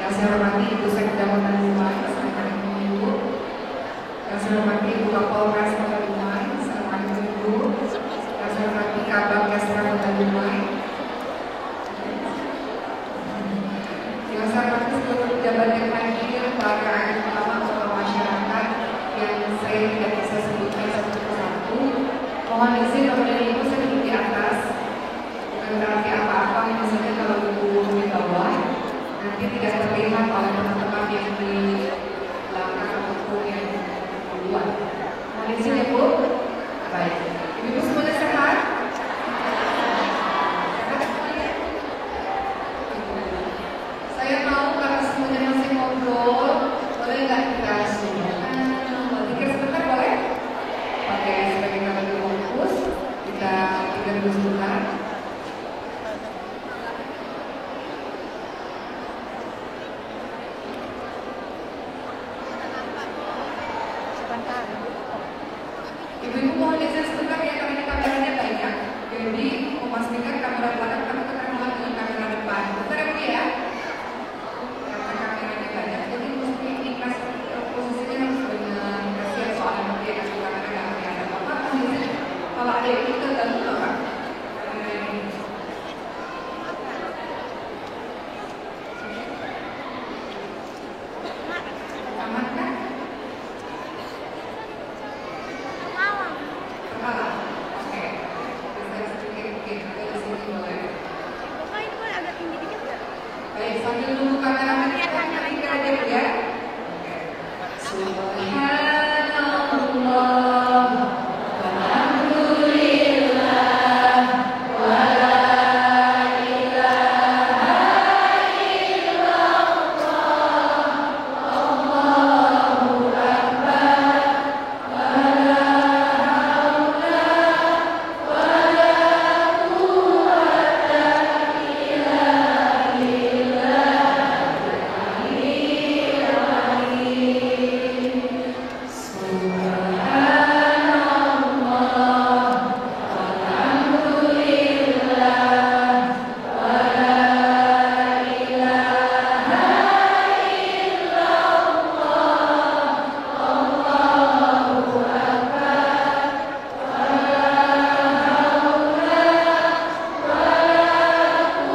Yang saya hormati Ibu Sekda Kota Dumai, Assalamualaikum Ibu. Yang saya hormati Ibu Kapolres Kota Dumai, Assalamualaikum Ibu. Yang saya hormati Kabag Kesra Kota Dumai. Yang saya hormati seluruh pejabat yang hadir, para adik ulama atau masyarakat yang saya tidak bisa sebutkan satu persatu. Mohon izin kepada Ibu saya duduk di atas. Bukan berarti apa-apa, misalnya kalau Ibu di bawah nanti tidak terlihat oleh teman-teman yang di belakang ataupun yang di luar. Mohon izin ya Bu. Baik. Ibu semuanya sehat? Sehat semuanya? Saya mau karena semuanya masih ngobrol, boleh nggak kita sudah? Pikir sebentar boleh? Oke, sebagai kita lebih fokus, kita pikir dulu sebentar. Ibu-ibu mohon izin sebentar ya, karena kameranya banyak. Jadi memastikan kamera belakang kamu ketemu dengan kamera depan. Bentar ya Bu ya. Karena kameranya banyak, jadi mesti ikhlas posisinya harus benar. Kasihan soalnya nanti ada kamera nggak kelihatan. Bapak mohon izin kalau ada yang kita ganggu Bapak. Aman kan? Oke, bisa sedikit agak di sini boleh. Bapak itu kan agak tinggi dikit nggak? Baik, sambil nunggu kameramen ya, pikir aja Bu ya. Oke. Subhanallah, walhamdulillah, wala ilaha illallah, Allahu akbar, wala haula wala quwwata illa billahil aliyyil azim. Subhanallah, walhamdulillah, wala ilaha illallah, Allahu akbar, wala haula wala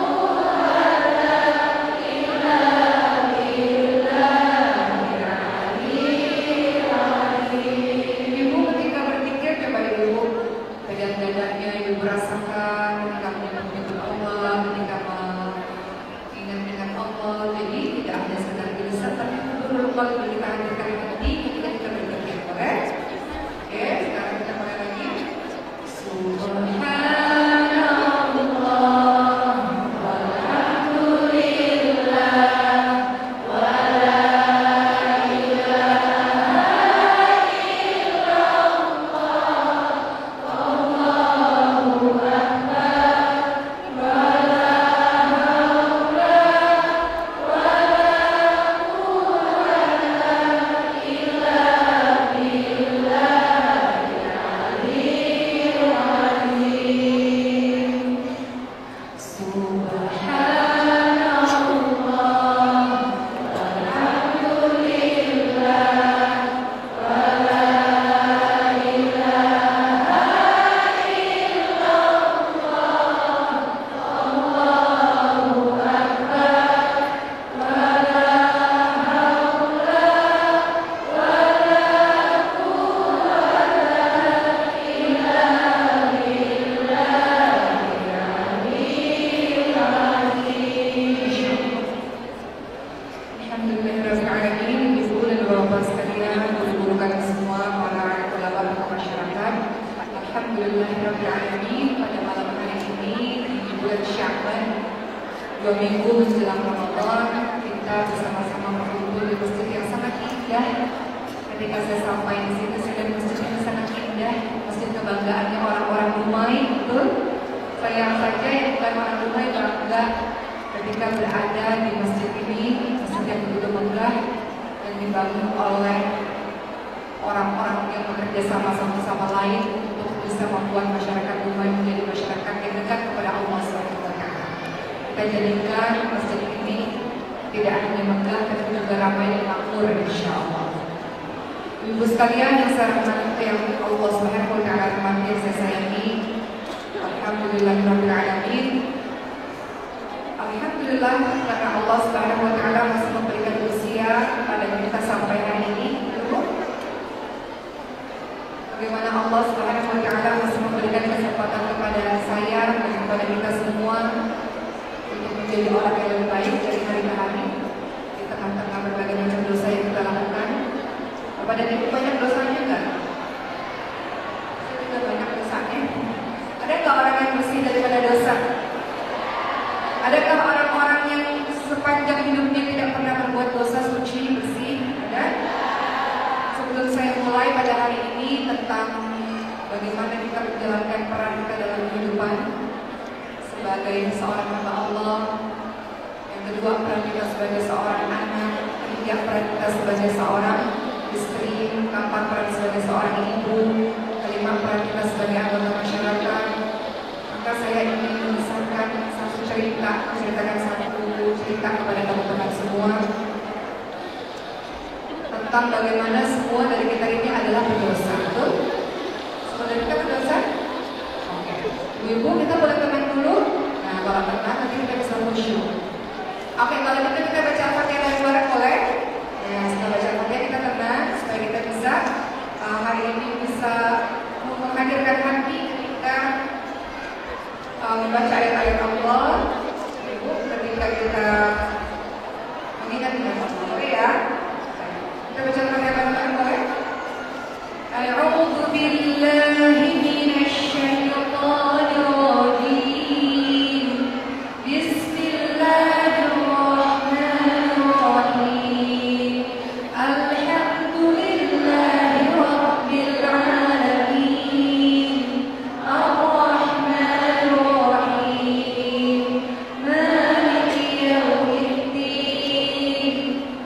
quwwata illa billahil aliyyil azim. Ibu ketika berpikir, coba Ibu pegang dadanya, Ibu rasakan ketika menyebut Allah, ketika mengingat dengan Allah. Jadi tidak hanya sekedar tulisan, tapi betul-betul kita hadirkan hati ketika kita berpikir. Boleh? Oke, sekarang kita mulai lagi. Subhanallah, walhamdulillah, wala ilaha illallah, Allahu akbar, wala haula wala quwwata illa billahil aliyyil azim. Subhanallah, walhamdulillah, wala ilaha illallah, Allahu akbar, wala haula wala quwwata illa billahil aliyyil azim. Alhamdulillahirrahmanirrahim. Ibu dan bapak sekalian, guru-guru kalian semua, para ulama dan masyarakat, alhamdulillahirrahmanirrahim. Pada malam hari ini di bulan Sya'ban, 2 minggu menjelang Ramadan, kita bersama-sama berkumpul di masjid yang sangat indah. Ketika saya sampai di sini, saya lihat masjid yang sangat indah, masjid kebanggaannya orang-orang Dumai, betul? Saya saja yang bukan orang Dumai bangga ketika berada di masjid ini, masjid yang begitu megah dan dibangun oleh orang-orang yang bekerja sama lain untuk bisa membuat masyarakat Dumai menjadi masyarakat yang dekat kepada Allah SWT. Kita jadikan masjid ini tidak hanya megah damai dan makmur insyaallah. Ibu sekalian yang saya rahmati, yang Allah Subhanahu wa taala rahmati yang saya sayangi, alhamdulillahirabbil alamin. Alhamdulillah karena Allah Subhanahu wa taala masih memberikan usia pada kita sampai hari ini. Bagaimana Allah Subhanahu wa taala masih memberikan kesempatan kepada saya dan kepada kita semua untuk menjadi orang yang lebih baik dari hari ke hari di tengah-tengah berbagai macam dosa yang kita lakukan. Bapak dan Ibu banyak dosanya enggak? Sudah banyak dosanya. Ada nggak orang yang bersih daripada dosa? Adakah orang-orang yang sepanjang hidupnya tidak pernah berbuat dosa, suci, bersih? Ada? Sebelum saya mulai pada hari ini tentang bagaimana kita menjalankan peran kita dalam kehidupan sebagai seorang hamba Allah, yang kedua peran kita sebagai seorang anak, ketiga peran kita sebagai seorang istri, keempat peran sebagai seorang ibu, kelima peran kita sebagai anggota masyarakat. Maka saya ingin mengisahkan satu cerita, menceritakan satu cerita kepada teman-teman semua tentang bagaimana semua dari kita ini adalah berdosa. Betul? Semua dari kita berdosa? Oke. Ibu, kita boleh tenang dulu. Nah, kalau tenang nanti kita bisa khusyuk. Oke, kalau gitu kita baca Al-Fatihah dari bareng boleh? Ya, setelah baca Al-Fatihah kita tenang supaya kita bisa hari ini bisa menghadirkan hati kita membaca ayat-ayat Allah. Ibu, ketika kita mengingat Allah, boleh ya? Kita baca Al-Fatihah bareng boleh? A'udzu billahi minasy syaithanir rajim. Bismillahirrahmanirrahim. Alhamdulillahi rabbil alamin. Ar-Rahmanir Rahim. Maliki yaumiddin.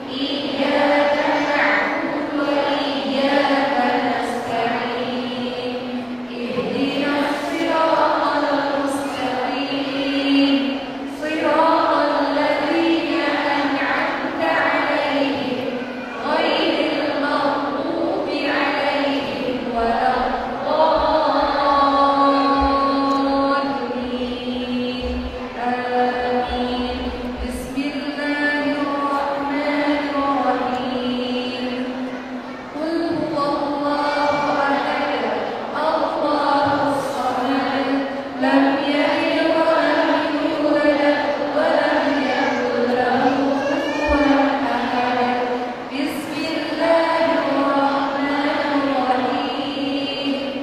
Iyyaka na'budu wa iyyaka nasta'in. Ihdinas siratal mustaqim. Siratal ladzina an'amta 'alaihim ghairil maghdubi 'alaihim waladdallin. Amin. Bismillahirrahmanirrahim. Qul huwallahu ahad. Allahus samad. Lam yalid wa lam yulad wa lam yakul lahu kufuwan ahad. Bismillahirrahmanirrahim.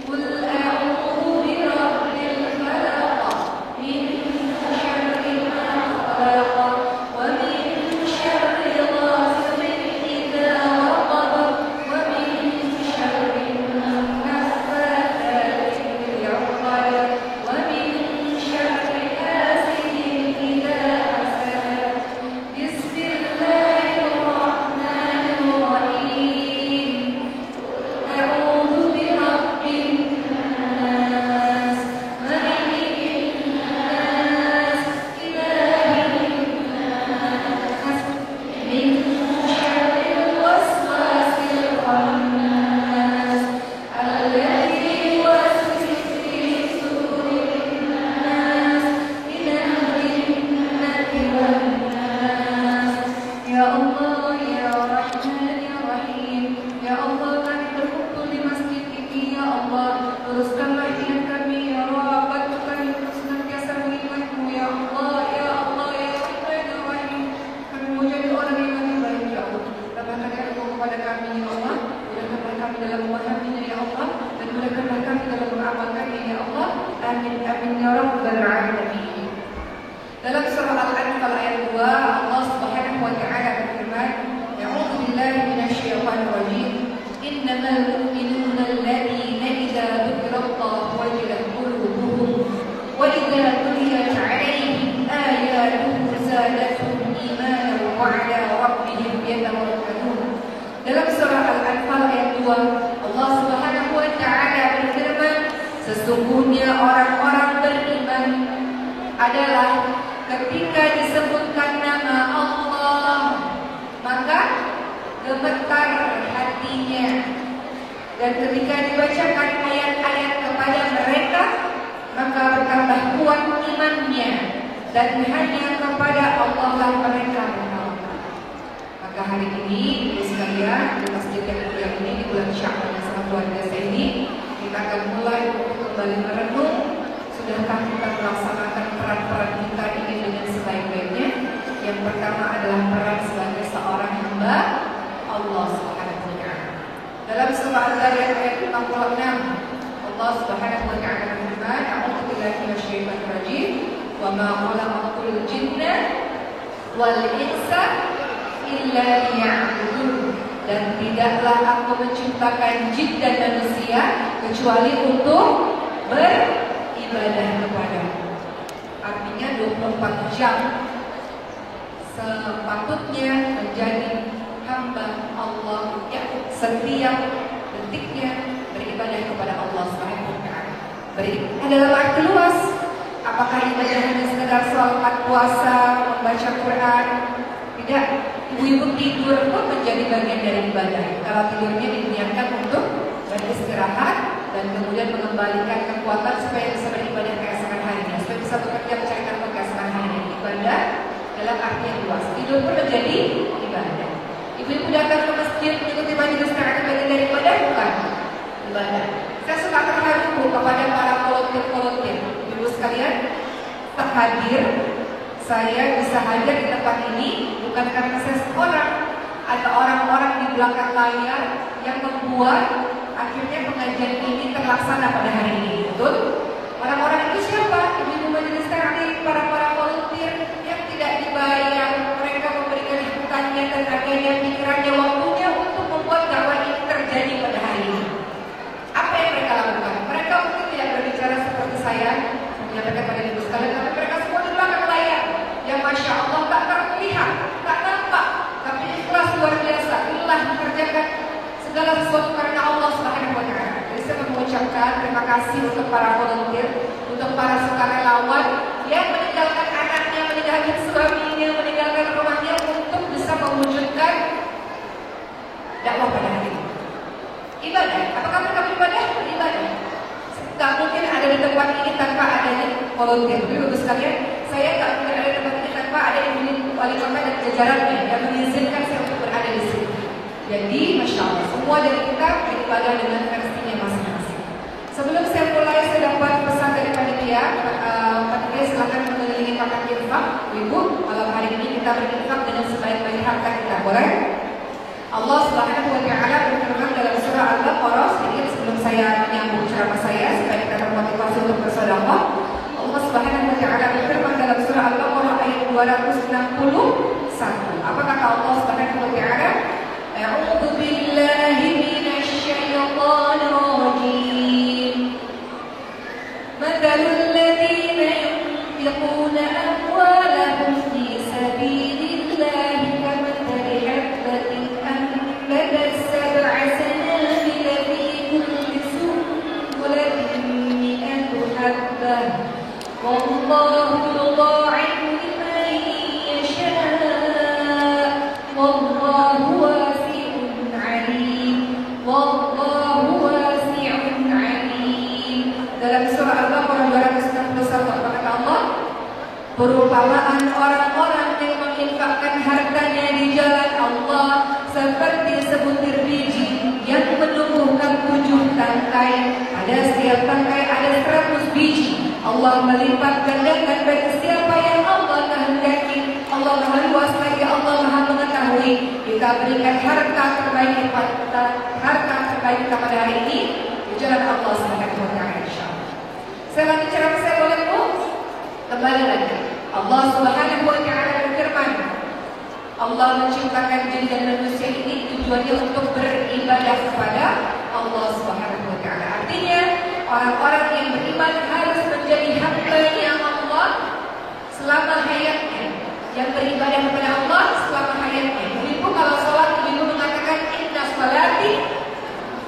Qul a'udzu birabbil falaq min syarri ma khalaq wa min syarri ghasiqin idza waqab wa min syarri naffatsati fil 'uqad wa min syarri hasidin idza hasad. Bismillahirrahmanirrahim. A'udzu birabbin nas, malikin nas, ilahin nas, min syarril waswasil khannas, alladzi yuwaswisu fi sudurin nas, minal jinnati wan nas. Ya Allah, ya Rahman, ya Rahim. Ya Allah, kami berkumpul di masjid ini. Ya Allah, luruskanlah niat kami. Ya Rabb, bantu kami untuk senantiasa mengingat-Mu. Ya Allah, ya Allah, ya Rahman, ya Rahim. Kami mau jadi orang yang lebih baik. Ya Allah, tambahkan ilmu kepada kami. Ya Allah, mudahkanlah kami dalam memahaminya. Ya Allah, dan mudahkanlah kami dalam mengamalkannya. Ya Allah, amin, amin, ya Rabbal alamin. Dalam surah Al-Anfal ayat 2, Allah Subhanahu wa taala berfirman, "A'udzu billahi minasyaitonir rajim. Innamal mu'minuna alladzina idza dzukirallahu wajilat qulubuhum wa idza tuliyat 'alaihim ayatuhu zadatuhum imanan wa 'ala rabbihim yatawakkalun." Dalam surah Al-Anfal ayat 2, Allah Subhanahu wa taala berfirman, sesungguhnya orang-orang beriman adalah ketika disebutkan nama Allah, maka gemetar hatinya. Dan ketika dibacakan ayat-ayat kepada mereka, maka bertambah kuat imannya, dan hanya kepada Allah lah mereka bertawakal. Maka hari ini, ibu sekalian, di masjid yang mulia ini, di bulan Syawal yang sangat luar biasa ini, kita akan mulai untuk kembali merenung. Sudahkah kita melaksanakan peran-peran kita ini dengan sebaik-baiknya? Yang pertama adalah peran sebagai seorang hamba Allah Subhanahu wa Ta'ala. Dalam surah Al-Zariyat ayat 66, Allah Subhanahu wa Ta'ala berfirman, "A'udzu billahi minasyaitonir rajim, wa ma khalaqtul jinna wal insa illa liya'budun." Dan tidaklah aku menciptakan jin dan manusia kecuali untuk beribadah kepadamu. Artinya 24 jam sepatutnya menjadi hamba Allah yang setiap detiknya beribadah kepada Allah Subhanahu wa Ta'ala. Beribadah dalam arti luas. Apakah ibadah hanya sekedar sholat, puasa, membaca Quran? Tidak. Ibu-ibu tidur pun menjadi bagian dari ibadah. Kalau tidurnya diniatkan untuk beristirahat dan kemudian mengembalikan kekuatan supaya bisa beribadah keesokan harinya, supaya bisa bekerja mencari nafkah keesokan harinya. Ibadah dalam arti yang luas. Tidur pun menjadi ibadah. Ibu-ibu datang ke masjid mengikuti majelis Quran bagian dari ibadah, bukan? Ibadah. Saya suka terharu kepada para volunteer. Ibu sekalian, hadir, saya bisa hadir di tempat ini bukan karena saya seorang. Ada orang-orang di belakang layar yang membuat akhirnya pengajian ini terlaksana pada hari ini. Betul? Orang-orang itu siapa? Ibu-ibu majelis Quran, para volunteer yang tidak dibayar. Mereka memberikan hutannya, tenaganya, pikirannya, waktunya untuk membuat dakwah ini terjadi pada hari ini. Apa yang mereka lakukan? Mereka mungkin tidak berbicara seperti saya menyampaikan pada ibu sekalian, tapi mereka semua di belakang layar yang masya Allah tak terlihat, tak nampak, tapi ikhlas luar biasa. Inilah mengerjakan segala sesuatu karena Allah Subhanahu wa Ta'ala. Jadi saya mengucapkan terima kasih untuk para volunteer, untuk para sukarelawan yang meninggalkan anaknya, meninggalkan suaminya, meninggalkan rumahnya untuk bisa mewujudkan dakwah pada hari ini. Ibadah. Apakah mereka beribadah? Beribadah. Gak mungkin ada di tempat ini tanpa adanya volunteer. Ibu sekalian, saya gak mungkin ada di tempat ini tanpa ada ibu wali kota dan jajarannya yang mengizinkan saya untuk berada di sini. Jadi, masya Allah, semua dari kita beribadah dengan versinya masing-masing. Sebelum saya mulai, saya dapat pesan dari panitia. Panitia silakan mengelilingi kotak infak. Ibu, malam hari ini kita berinfak dengan sebaik-baik harta kita. Boleh? Allah Subhanahu wa Ta'ala berfirman dalam surah Al-Baqarah. Sedikit sebelum saya menyambung ceramah saya supaya kita termotivasi untuk bersedekah. Allah Subhanahu wa Ta'ala berfirman dalam surah Al-Baqarah ayat 261. Apa kata Allah Subhanahu wa Ta'ala? A'udzu billahi minasy syaithanir rajim. Mathalul ladzina yunfiquna amwalahum fi sabilillahi kamathali habbatin anbatat sab'a sanabila fi kulli sunbulatin mi'atu habbah. Wallahu yudha'ifu liman yasha'. Wallahu wasi'un 'alim. Wallahu wasi'un 'alim. Dalam surah Al-Baqarah 261 apa kata Allah? Perumpamaan orang-orang yang menginfakkan hartanya di jalan Allah seperti sebutir biji yang menumbuhkan 7 tangkai. Pada setiap tangkai ada 100 biji. Allah melipat gandakan bagi siapa yang Allah kehendaki. Allah Maha Luas lagi, Allah Maha mengetahui. Kita berikan harta terbaik kita pada hari ini di jalan Allah Subhanahu wa Ta'ala, insyaallah. Saya lanjut ceramah saya, boleh Bu? Kembali lagi. Allah Subhanahu wa Ta'ala berfirman, Allah menciptakan jin dan manusia ini tujuannya untuk beribadah kepada Allah Subhanahu wa Ta'ala. Artinya, orang-orang yang beriman harus menjadi hamba-Nya Allah selama hayatnya. Yang beribadah kepada Allah selama hayatnya. Ibu kalau sholat, ibu mengatakan inna sholati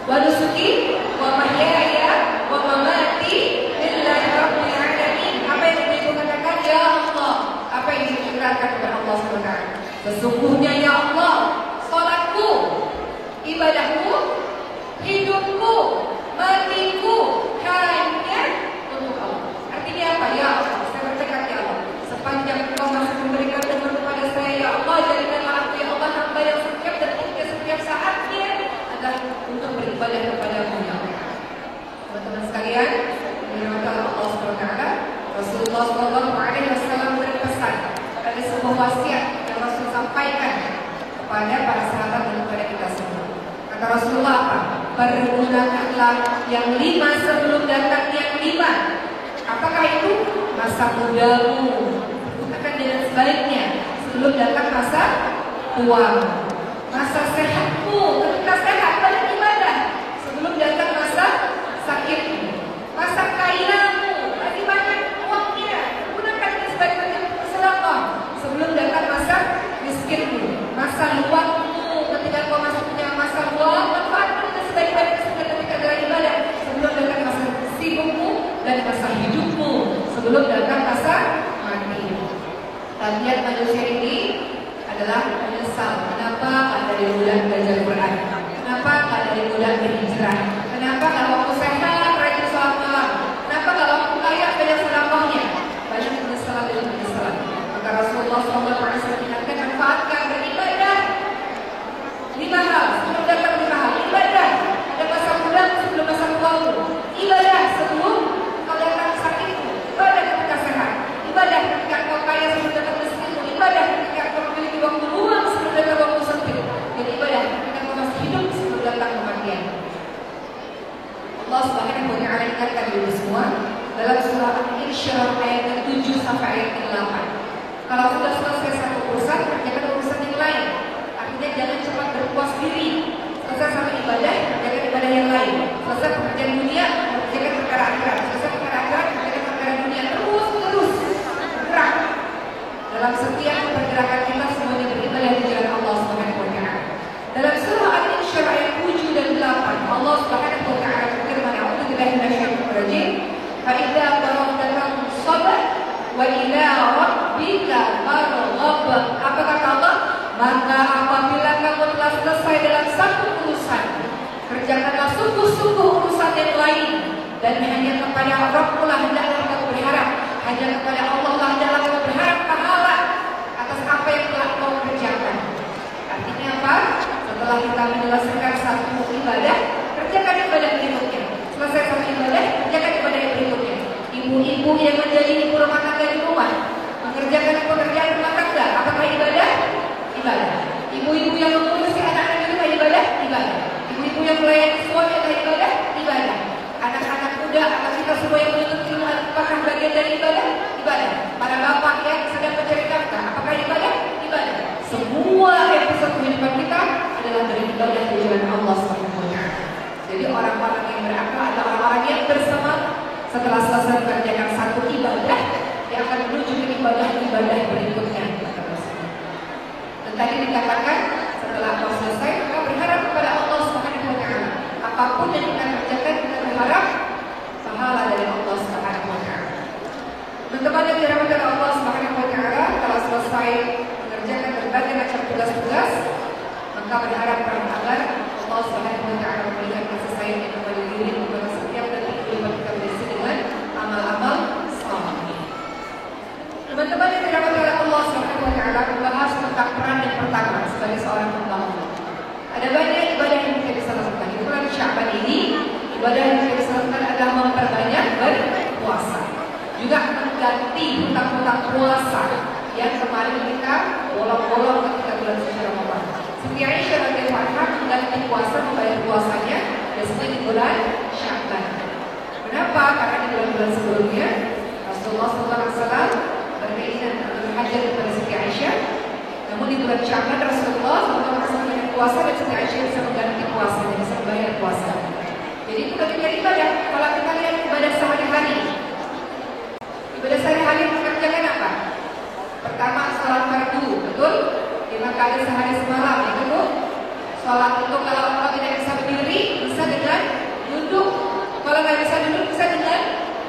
wa nusuki wa mahyaya wa mamati lillahi rabbil alamin. Apa yang ibu katakan? Ya Allah. Apa yang diceritakan kepada Allah SWT? Sesungguhnya ya Allah, sholatku, beribadah kepadamu ya Allah. Teman-teman sekalian, dirahmati Allah Subhanahu wa taala, Rasulullah Shallallahu alaihi wasallam berpesan, ada sebuah wasiat yang Rasul sampaikan kepada para sahabat dan kepada kita semua. Kata Rasulullah apa? Pergunakanlah yang 5 sebelum datang yang 5. Apakah itu? Masa mudamu. Gunakan dengan sebaliknya sebelum datang masa tuamu. Masa sehatmu, ketika sehat banyak ibadah sebelum datang masa sakitmu. Masa kayamu, masih banyak uangnya, gunakan dengan sebaik-baiknya untuk sedekah sebelum datang masa miskinmu. Masa luangmu, ketika kau masuknya masa luang, manfaatkan dengan sebaik-baiknya ketika dalam ibadah sebelum datang masa sibukmu dan masa hidupmu sebelum datang masa mati. Tabiat manusia ini adalah menyesal. Kenapa nggak dari bulan belajar Quran? Kenapa nggak dari bulan berhijrah? Kenapa nggak waktu sehat rajin sholat malam? Kenapa nggak waktu kaya banyak sedekahnya? Banyak penyesalan dan penyesalan. Maka Rasulullah SAW ingatkan, manfaatkan beribadah 5 hal sebelum datang 5 hal. Ibadah ada masa muda sebelum masa tuamu. Ibadah sebelum kau datang sakitmu. Ibadah ketika sehat. Ibadah ketika kau kaya sebelum datang miskinmu. Ibadah ketika kau memiliki waktu luang sebelum datang waktu sempit. Dan ibadah ketika kau masih hidup sebelum datang kematian. Allah Subhanahu wa taala ingatkan dulu semua dalam surah Al-Insyirah ayat ke-7 sampai ayat ke-8. Kalau sudah selesai satu urusan, kerjakan urusan yang lain. Artinya jangan cepat berpuas diri. Selesai sama ibadah, kerjakan ibadah yang lain. Selesai pekerjaan dunia, kerjakan perkara akhirat. Selesai perkara akhirat, kerjakan perkara dunia. Terus bergerak. Dalam setiap pergerakan kita semuanya beribadah di jalan Allah Subhanahu wa taala. Dalam surah Al-Insyirah ayat 7 dan 8, Allah Subhanahu wa taala berfirman, "A'udzubillahi minasyaitonir rajim. Fa idza faragta fansab wa ila rabbika farghab." Apa kata Allah? Maka apabila kamu telah selesai dalam satu urusan, kerjakanlah sungguh-sungguh urusan yang lain, dan hanya kepada Rabbmu lah hendaklah kamu berharap. Hanya kepada Allah lah hendaklah kamu berharap pahala atas apa yang telah kau kerjakan. Artinya apa? Setelah kita menyelesaikan satu ibadah, kerjakan ibadah berikutnya. Selesai satu ibadah, kerjakan ibadah yang berikutnya. Ibu-ibu yang menjadi ibu rumah tangga di rumah, mengerjakan pekerjaan rumah tangga, apakah ibadah? Ibadah. Ibu-ibu yang mengurusi anak-anak di rumah, ibadah? Ibadah. Ibu-ibu yang melayani suami, ibadah? Ibadah. Anak-anak muda atau kita semua yang menuntut ilmu, apakah bagian dari ibadah? Ibadah. Para bapak yang sedang mencari nafkah, apakah ibadah? Ibadah. Semua episode kehidupan kita adalah beribadah di jalan Allah Subhanahu wa taala. Jadi orang-orang yang berakal adalah orang-orang yang bersemangat setelah selesai mengerjakan satu ibadah, dia akan menuju ke ibadah-ibadah berikutnya. Dan tadi dikatakan setelah kau selesai, kau berharap kepada Allah Subhanahu wa taala. Apapun yang kita kerjakan, kita berharap pahala dari Allah Subhanahu wa taala. Teman-teman yang dirahmati Allah Subhanahu wa taala, kalau selesai mengerjakan berbagai macam tugas-tugas, maka berharap agar Allah Subhanahu wa taala memberikan kasih sayang kepada diri kepada setiap detik kehidupan kita berisi dengan amal-amal saleh. Teman-teman yang dirahmati Allah Subhanahu wa taala, membahas tentang peran yang pertama sebagai seorang hamba Allah. Ada banyak ibadah yang kita bisa lakukan. Di bulan Sya'ban ini, ibadah yang kita bisa lakukan adalah memperbanyak berpuasa. Juga mengganti hutang-hutang puasa yang kemarin kita bolong-bolong ketika bulan suci Ramadan. Siti Aisyah radhiyallahu anha mengganti puasa, membayar puasanya biasanya di bulan Sya'ban. Kenapa? Karena di bulan-bulan sebelumnya Rasulullah SAW berkeinginan untuk berhajat kepada Siti Aisyah. Namun di bulan Sya'ban Rasulullah SAW dengan puasa dan Siti Aisyah bisa mengganti puasa, bisa membayar puasa. Jadi itu bagian dari ibadah. Kalau kita lihat ibadah sehari-hari, ibadah sehari-hari mengerjakan apa? Pertama, sholat fardu, betul? 5 kali sehari semalam, itu tuh. Sholat itu kalau tidak bisa berdiri, bisa dengan duduk. Kalau nggak bisa duduk, bisa dengan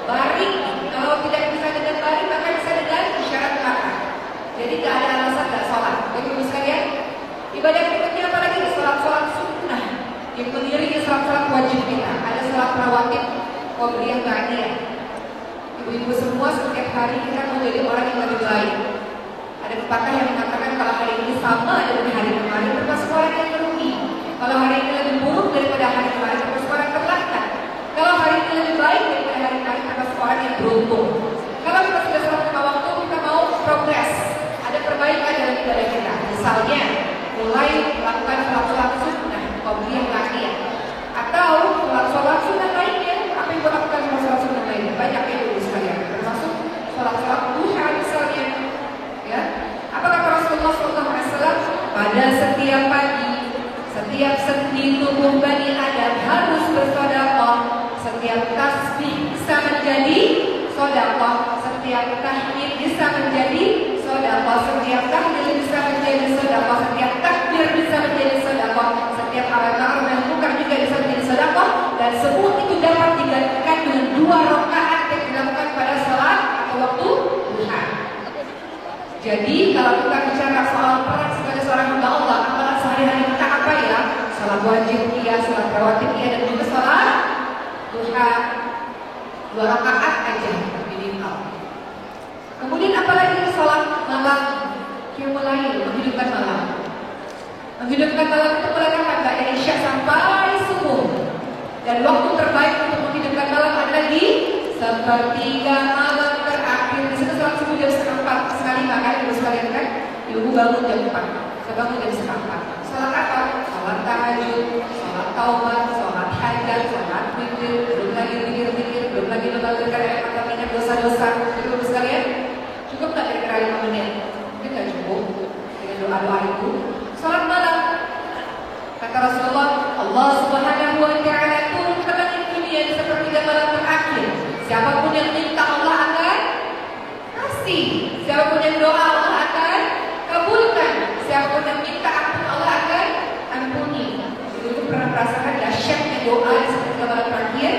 baring. Kalau tidak bisa dengan baring, maka bisa dengan isyarat mata. Jadi nggak ada alasan nggak sholat. Bapak-ibu sekalian, ibadah berikutnya apalagi? Sholat-sholat sunnah. Yang mengiringi sholat-sholat wajib kita. Ada sholat rawatib, qobliyah, ba'diyah. Ibu-ibu semua setiap hari kita menjadi orang yang lebih baik. Ada pepatah yang mengatakan kalau hari ini sama dengan hari kemarin, termasuk orang yang merugi. Kalau hari ini lebih buruk daripada hari kemarin, termasuk orang terlaknat. Kalau hari ini lebih baik daripada hari kemarin, termasuk orang yang beruntung. Kalau kita sudah sholat 5 waktu, kita mau progres, ada perbaikan dalam ibadah kita. Misalnya, mulai melakukan sholat sunnah, qobliyah ba'diyah, atau sholat sunnah lainnya. Apa yang kita lakukan sama sholat sunnah lainnya? Banyak ya dulu sekalian, termasuk sholat duha misalnya. Ya, apa kata Rasulullah SAW? Pada setiap pagi, setiap sendi tubuh Bani Adam harus bersedekah. Setiap tasbih bisa menjadi sedekah, setiap tahmid bisa menjadi sedekah, setiap tahlil bisa menjadi sedekah, setiap takbir bisa menjadi sedekah, setiap amar ma'ruf nahi munkar juga bisa menjadi sedekah, dan semua itu dapat digantikan dengan 2 rakaat yang dilakukan pada salat atau waktu duha. Jadi kalau kita bicara soal peran sebagai seorang hamba Allah, amalan sehari-hari kita apa ya? Salat wajib iya, salat rawatib iya, dan juga salat duha 2 rakaat aja minimal. Kemudian apalagi salat malam, qiyamul-lail, menghidupkan malam. Menghidupkan malam itu mulai kapan? Dari Isya sampai subuh. Dan waktu terbaik untuk menghidupkan malam adalah di sepertiga malam terakhir. Di situ sholat subuh jam 3:30, sekali makan ibu sekalian kan? Ibu bangun jam 4, saya bangun jam 3:30. Sholat apa? Sholat tahajud, sholat taubat, sholat hajat, sholat witir, belum lagi zikir-zikir, belum lagi membalikkan air mata minyak dosa-dosa. Ibu sekalian, cukup nggak kira-kira 5 menit? Mungkin nggak cukup dengan doa-doa itu. Sholat malam, kata Rasulullah, Allah Subhanahu wa Ta'ala turun ke langit dunia di sepertiga malam terakhir. Siapapun yang minta Allah akan kasih, siapapun yang doa Allah akan kabulkan, siapapun yang minta ampun Allah akan ampuni. Ibu pernah merasakan dahsyatnya doa di sepertiga malam terakhir?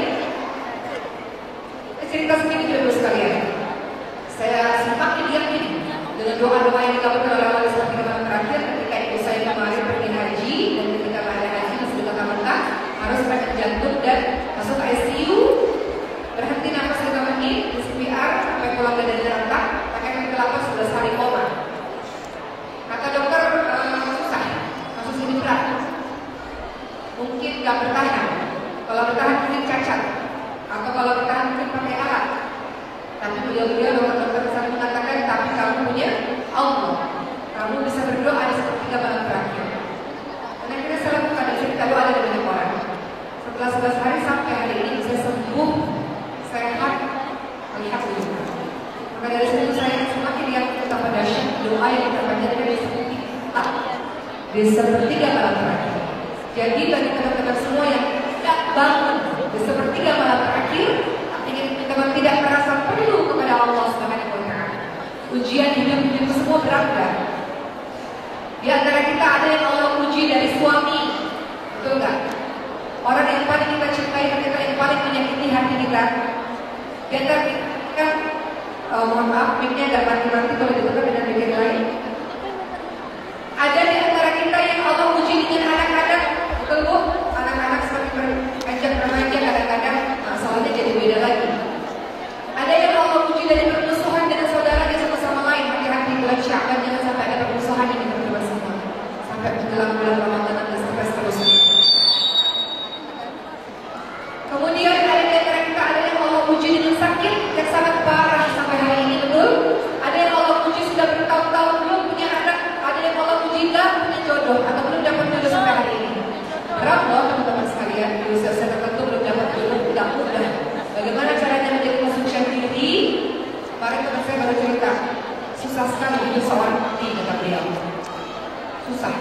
Cerita sedikit dulu sekalian. Saya semakin yakin dengan doa-doa yang dikabulkan oleh Allah di sepertiga malam terakhir. Ketika ibu saya kemarin pergi haji, dan ketika pada haji masuk ke Mekah, harus pakai jantung dan masuk ke ICU, berhenti nafas 5 menit, di CPR sampai pulang ke Jakarta, pakai ventilator 11 hari koma. Kata dokter, susah, kasus ini berat, mungkin gak bertahan. Kalau bertahan mungkin cacat, atau kalau bertahan mungkin pakai alat. Tapi beliau dokter bisa mengatakan, tapi kamu punya Allah, kamu bisa berdoa di sepertiga malam terakhir. Dan akhirnya saya lakukan, dan cerita doa ada banyak orang. Setelah 11 hari sampai hari ini bisa sembuh, sehat, alhamdulillah. Maka dari situ saya semakin yakin betapa dahsyat doa yang kita panjatkan di sepertiga malam terakhir. Jadi bagi teman-teman semua yang tidak bangun di sepertiga malam terakhir, artinya teman tidak merasa perlu kepada Allah Subhanahu wa Ta'ala. Ujian hidup itu semua berat. Di antara kita ada yang Allah uji dari suami, betul nggak? Orang yang paling kita cintai, kita yang paling menyakiti hati kita. Di antara kita, mohon maaf, mic-nya agak mati-mati kalau ditukar dengan mic yang lain. Ada di antara kita yang Allah uji dengan anak-anak, betul bu? Anak-anak semakin beranjak remaja kadang-kadang masalahnya jadi beda lagi. Ada yang Allah uji dari permusuhan dengan saudaranya satu sama lain. Hati-hati bulan Sya'ban jangan sampai ada permusuhan ini teman-teman semua. Sampai menjelang bulan Ramadan dan sampai seterusnya. Kemudian ada di antara kita ada yang Allah uji dengan sakit yang sangat parah sampai hari ini, betul? Ada yang Allah uji sudah bertahun-tahun belum punya anak. Ada yang Allah uji nggak punya jodoh atau belum dapat jodoh sampai hari ini. Berat loh teman-teman sekalian, di usia tertentu belum dapat jodoh, tidak mudah. Bagaimana caranya menjadi muslim diri? Kemarin teman saya baru cerita, susah sekali hidup seorang di kata beliau. Susah.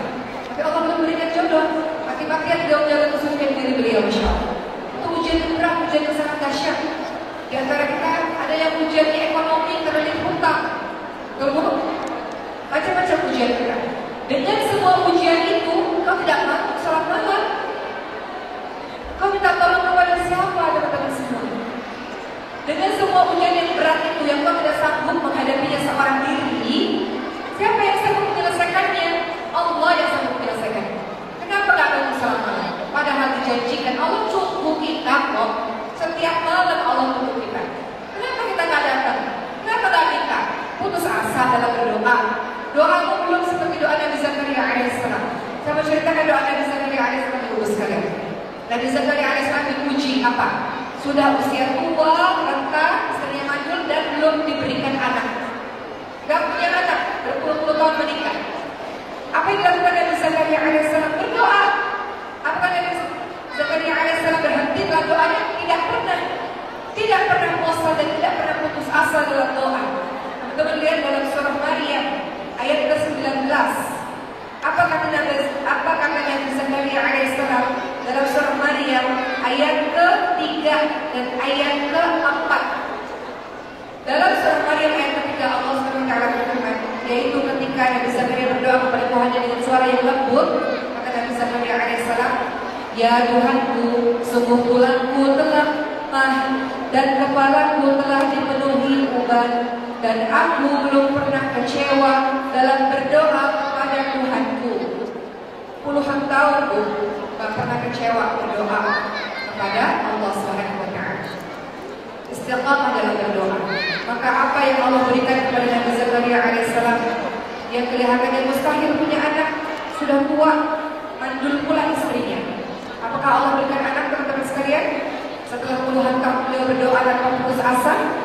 Tapi Allah belum berikan jodoh. Mati-matian beliau menjaga muslim diri beliau, Masya Allah. Itu ujian yang berat, ujian yang sangat dahsyat. Di antara kita ada yang ujiannya ekonomi, terlilit hutang. Betul? Macam-macam ujian kita. Dengan semua ujian itu, kau tidak mampu sholat malam. Kau minta tolong kepada siapa, teman-teman semua? Dengan semua ujian yang berat itu, yang kau tidak sanggup menghadapinya seorang diri, siapa yang sanggup menyelesaikannya? Allah yang sanggup menyelesaikannya. Kenapa gak mau sholat malam? Padahal dijanjikan Allah tunggu kita kok. Setiap malam Allah tunggu kita. Kenapa kita gak datang? Kenapa gak minta? Putus asa dalam berdoa. Doamu belum seperti doa Nabi Zakaria alaihissalam. Saya mau ceritakan doa Nabi Zakaria alaihissalam ibu sekalian. Nabi Zakaria alaihissalam diuji apa? Sudah usia tua, renta, istrinya mandul dan belum diberikan anak. Gak punya anak, berpuluh-puluh tahun menikah. Apa yang dilakukan Nabi Zakaria alaihissalam? Berdoa. Apakah Nabi Zakaria alaihissalam berhenti dalam doanya? Tidak pernah. Tidak pernah bosan dan tidak pernah putus asa dalam doa. Teman-teman lihat dalam surah Maryam ayat ke-19. Apa kata Nabi Zakaria alaihissalam dalam surah Maryam ayat ke-3 dan ayat ke-4? Dalam surah Maryam ayat ke-3 Allah SWT berfirman, yaitu ketika Nabi Zakaria berdoa kepada Tuhannya dengan suara yang lembut, kata Nabi Zakaria alaihissalam, ya Tuhanku, sungguh tulangku telah lemah dan kepalaku telah dipenuhi uban, dan aku belum pernah kecewa dalam berdoa kepada Tuhanku. Puluhan tahun Bu, gak pernah kecewa berdoa kepada Allah SWT. Istiqamah dalam berdoa. Maka apa yang Allah berikan kepada Nabi Zakaria alaihissalam, yang kelihatannya mustahil punya anak, sudah tua, mandul pula istrinya. Apakah Allah berikan anak, teman-teman sekalian? Setelah puluhan tahun beliau berdoa tanpa putus asa,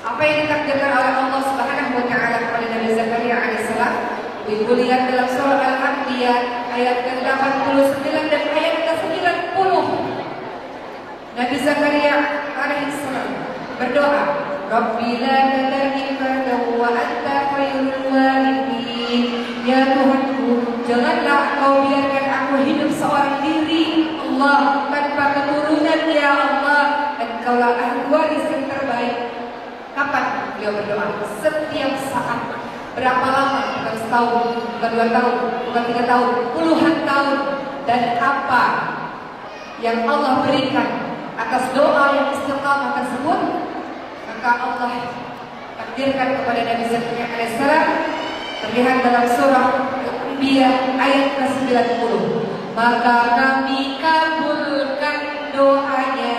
apa yang ditakdirkan oleh Allah Subhanahu wa taala kepada Nabi Zakaria alaihissalam? Ibu lihat dalam surah Al-Anbiya ayat ke-89 dan ayat ke-90. Nabi Zakaria alaihissalam berdoa, Rabbi la tadharni fardan wa anta khairul warithin. Ya Tuhanku, janganlah Engkau biarkan aku hidup seorang diri, Allah, tanpa keturunan, ya Allah. Engkaulah ahli waris yang terbaik. Kapan beliau berdoa? Setiap saat. Berapa lama? Bukan setahun, bukan 2 tahun, bukan 3 tahun, puluhan tahun. Dan apa yang Allah berikan atas doa yang istiqamah tersebut? Maka Allah takdirkan kepada Nabi Zakaria alaihissalam, terlihat dalam surah Al-Anbiya ayat ke-90. Maka kami kabulkan doanya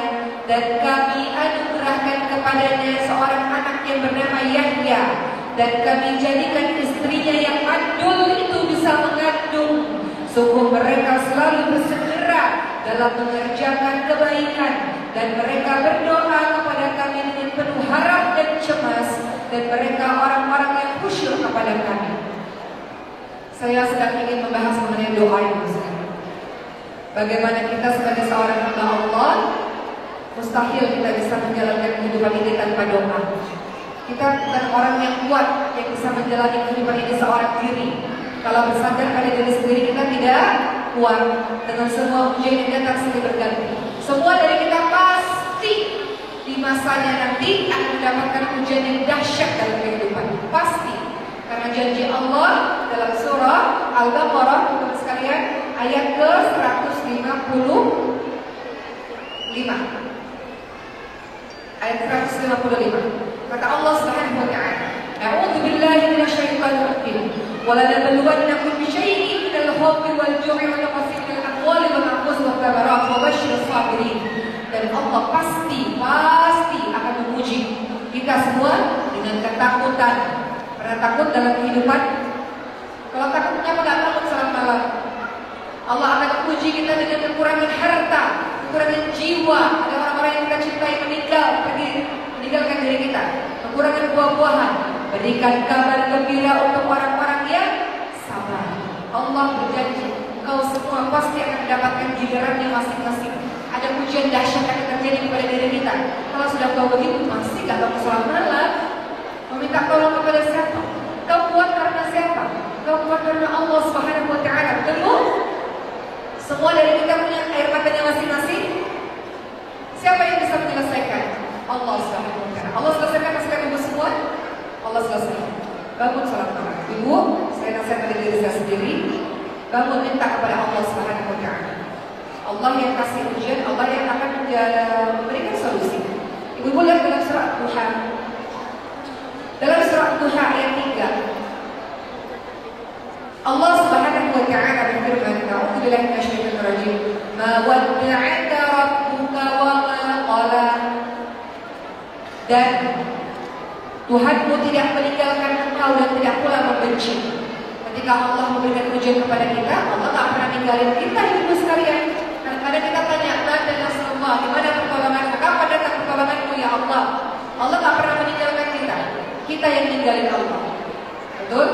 dan kami anugerahkan kepadanya seorang anak yang bernama Yahya, dan kami jadikan istrinya yang mandul itu bisa mengandung. Sungguh mereka selalu bersegera dalam mengerjakan kebaikan, dan mereka berdoa kepada kami dengan penuh harap dan cemas, dan mereka orang-orang yang khusyuk kepada kami. Saya sedang ingin membahas mengenai doa itu. Bagaimana kita sebagai seorang hamba Allah, mustahil kita bisa menjalankan kehidupan ini tanpa doa. Kita bukan orang yang kuat yang bisa menjalani kehidupan ini seorang diri. Kalau bersandar pada diri sendiri, kita tidak kuat. Dengan semua ujian yang datang silih berganti, semua dari kita pasti di masanya nanti akan mendapatkan ujian yang dahsyat dalam kehidupan. Pasti. Karena janji Allah dalam surah Al-Baqarah, teman-teman sekalian, ayat ke-155. Ayat 155. Kata Allah Subhanahu wa taala, A'udzu billahi minasyaitonir rajim. Wa la nabluwannakum bi syai'in minal khawfi wal ju'i wa naqsin minal amwali wal anfusi wath thamarat wa basyirus sabirin. Dan Allah pasti akan menguji kita semua dengan ketakutan. Pernah takut dalam kehidupan? Kalau takutnya enggak takut salat malam. Allah akan uji kita dengan kekurangan harta, kekurangan jiwa. Ada orang-orang yang kita cintai meninggalkan diri kita. Kekurangan buah-buahan. Berikan kabar gembira untuk orang-orang yang sabar. Allah berjanji, engkau semua pasti akan mendapatkan gilirannya masing-masing. Ada ujian dahsyat yang terjadi kepada diri kita. Kalau sudah kau begitu, masih gak kamu sholat malam? Meminta tolong kepada siapa? Kau kuat karena siapa? Kau kuat karena Allah Subhanahu wa taala. Betul? Semua dari kita punya air matanya masing-masing. Siapa yang bisa menyelesaikan? Allah Subhanahu wa taala. Allah selesaikan masakan ibu semua. Allah selesaikan. Bangun sholat malam. Ibu, saya nasihat dari diri saya sendiri. Bangun minta kepada Allah Subhanahu wa taala. Allah yang kasih ujian, Allah yang akan memberikan solusi. Ibu lihat dalam surah Duha. Dalam surah Duha ayat 3, Allah Subhanahu wa taala berfirman, A'udzu billahi minasyaitonir rajim. Ma wadda'aka rabbuka wa ma qala. Dan Tuhanmu tidak meninggalkan engkau dan tidak pula membenci. Ketika Allah memberikan ujian kepada kita, Allah tak pernah meninggalin kita ibu sekalian. Kadang-kadang kita tanya, dan Rasulullah, di mana pertolonganmu? Kapan datang pertolonganmu ya Allah? Allah nggak pernah meninggalkan kita. Kita yang ninggalin Allah. Betul?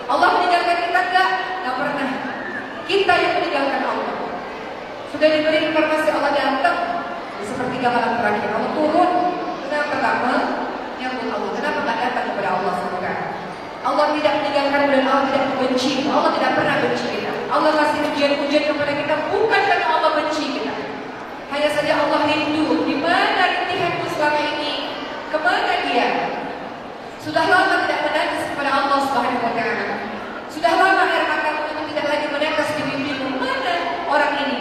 Allah meninggalkan kita nggak pernah. Kita yang meninggalkan Allah. Sudah diberi informasi Allah datang di sepertiga malam terakhir. Allah turun. Kenapa nggak menyambut Allah? Kenapa nggak datang kepada Allah SWT? Allah tidak meninggalkan dan Allah tidak membenci. Allah tidak pernah benci kita. Allah kasih ujian-ujian kepada kita bukan karena Allah benci kita. Hanya saja Allah rindu. Di mana rintihanmu selama ini? Kemana dia? Sudah lama tidak menangis kepada Allah Subhanahu wa Ta'ala. Sudah lama air matamu itu tidak lagi menetes di pipimu. Kemana orang ini?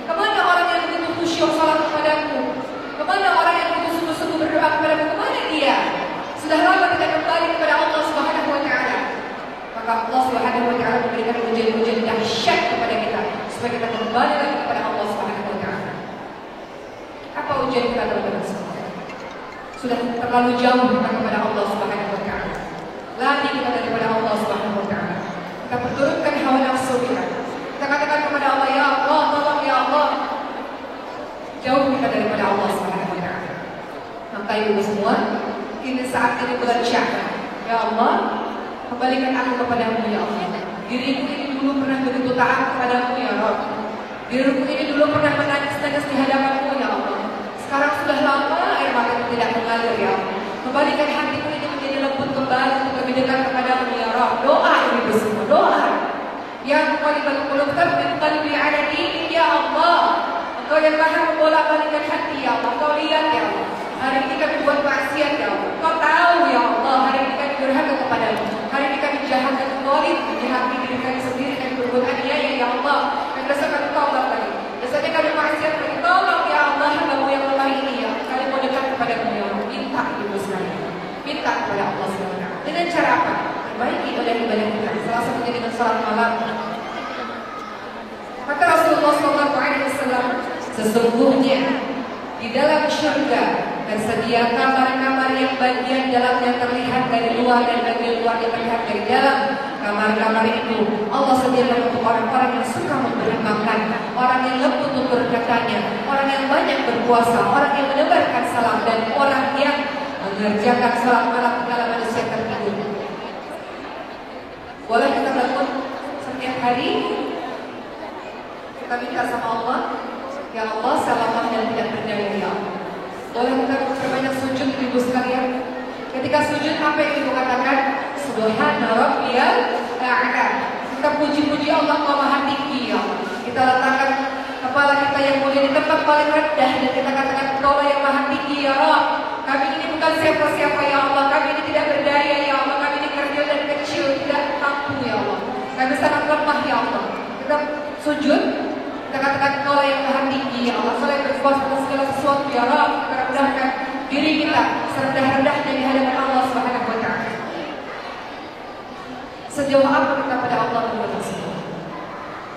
Kemana orang yang begitu khusyuk salat kepadamu? Kemana orang yang begitu sungguh-sungguh berdoa kepadamu? Kemana dia? Sudah lama tidak kembali kepada Allah Subhanahu wa Ta'ala. Maka Allah Subhanahu wa Ta'ala memberikan ujian-ujian dahsyat kepada kita supaya kita kembali lagi kepada Allah Subhanahu wa Ta'ala. Apa ujian kita teman-teman semua? Sudah terlalu jauh kita kepada Allah Subhanahu wa Ta'ala. Lari kita daripada Allah Subhanahu wa Ta'ala. Kita perturutkan hawa nafsu kita. Kita katakan kepada Allah, ya Allah, tolong ya Allah. Jauh kita daripada Allah Subhanahu wa Ta'ala. Maka ibu semua, ini saat ini bulan Syawal. Ya Allah, kembalikan aku kepadamu ya Allah. Diriku ini dulu pernah begitu taat kepadamu ya Rabb. Diriku ini dulu pernah menangis-nangis di hadapanmu ya Allah. Sekarang sudah lama air mata tidak mengalir ya Allah. Kembalikan hatiku ini menjadi lembut kembali untuk lebih dekat kepadamu ya Rabb. Doa ibu semua, doa. Ya muqallibal qulub tsabbit qalbi ala dinik ya Allah. Engkau yang maha membolak-balikkan hati ya Allah. Engkau lihat ya Allah. Hari ini kami buat maksiat ya Allah. Engkau tahu ya Allah. Hari ini kami durhaka kepadamu. Hari ini kami jahat dan zalim, menjahati diri kami sendiri dan berbuat aniaya ya Allah. Dan dasar kami taubat lagi. Dasarnya kami maksiat lagi. Tolong ya Allah hambamu yang lemah ini ya. Kami mau dekat kepadamu ya Allah. Minta ibu sekalian. Minta kepada Allah SWT. Dengan cara apa? Perbaiki ibadah-ibadah kita. Salah satunya dengan salat malam. Kata Rasulullah SAW, sesungguhnya di dalam syurga tersedia kamar-kamar yang bagian dalamnya terlihat dari luar dan bagian luarnya terlihat dari dalam. Kamar-kamar itu Allah sediakan untuk orang-orang yang suka memberi makan, orang yang lembut tutur katanya, orang yang banyak berpuasa, orang yang menebarkan salam, dan orang yang mengerjakan salat malam kala manusia tertidur. Boleh kita bangun setiap hari? Kita minta sama Allah, ya Allah, salamah dan tidak berdaya ya Allah. Boleh kita berbanyak sujud ibu sekalian. Ketika sujud apa yang ibu katakan? Subhana rabbiyal a'la. Kita puji-puji Allah Maha tinggi ya Allah. Kita letakkan kepala kita yang mulia di tempat paling rendah dan kita katakan Engkau yang Maha tinggi ya Rabb. Kami ini bukan siapa-siapa ya Allah. Kami ini tidak berdaya ya Allah. Kami ini kerdil dan kecil, tidak mampu ya Allah. Kami sangat lemah ya Allah. Kita sujud, kita katakan Engkau yang Maha tinggi ya Allah. Engkau yang berkuasa atas segala sesuatu ya Rabb. Kita rendahkan diri kita serendah-rendahnya di hadapan Allah Subhanahu wa Ta'ala. Sejauh apa kita pada Allah teman-teman semua?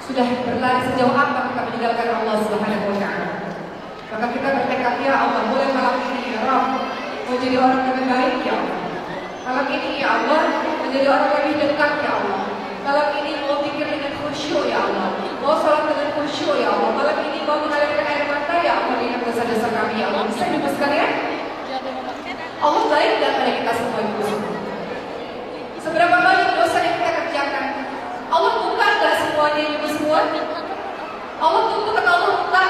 Sudah berlari sejauh apa kita meninggalkan Allah Subhanahu wa Ta'ala? Maka kita bertekad, ya Allah, mulai malam ini ya Rabb, mau jadi orang yang baik ya Allah. Malam ini ya Allah, menjadi orang lebih dekat ya Allah. Malam ini mau pikir dengan khusyuk ya Allah. Mau sholat dengan khusyuk ya Allah. Malam ini mau mengalirkan air mata ya Allah dengan dosa-dosa kami ya Allah. Bisa ibu sekalian? Allah baik dan pada kita semua ibu semua. Seberapa banyak dosa yang kita kerjakan? Allah buka nggak semuanya ibu semua? Allah tutup atau Allah buka?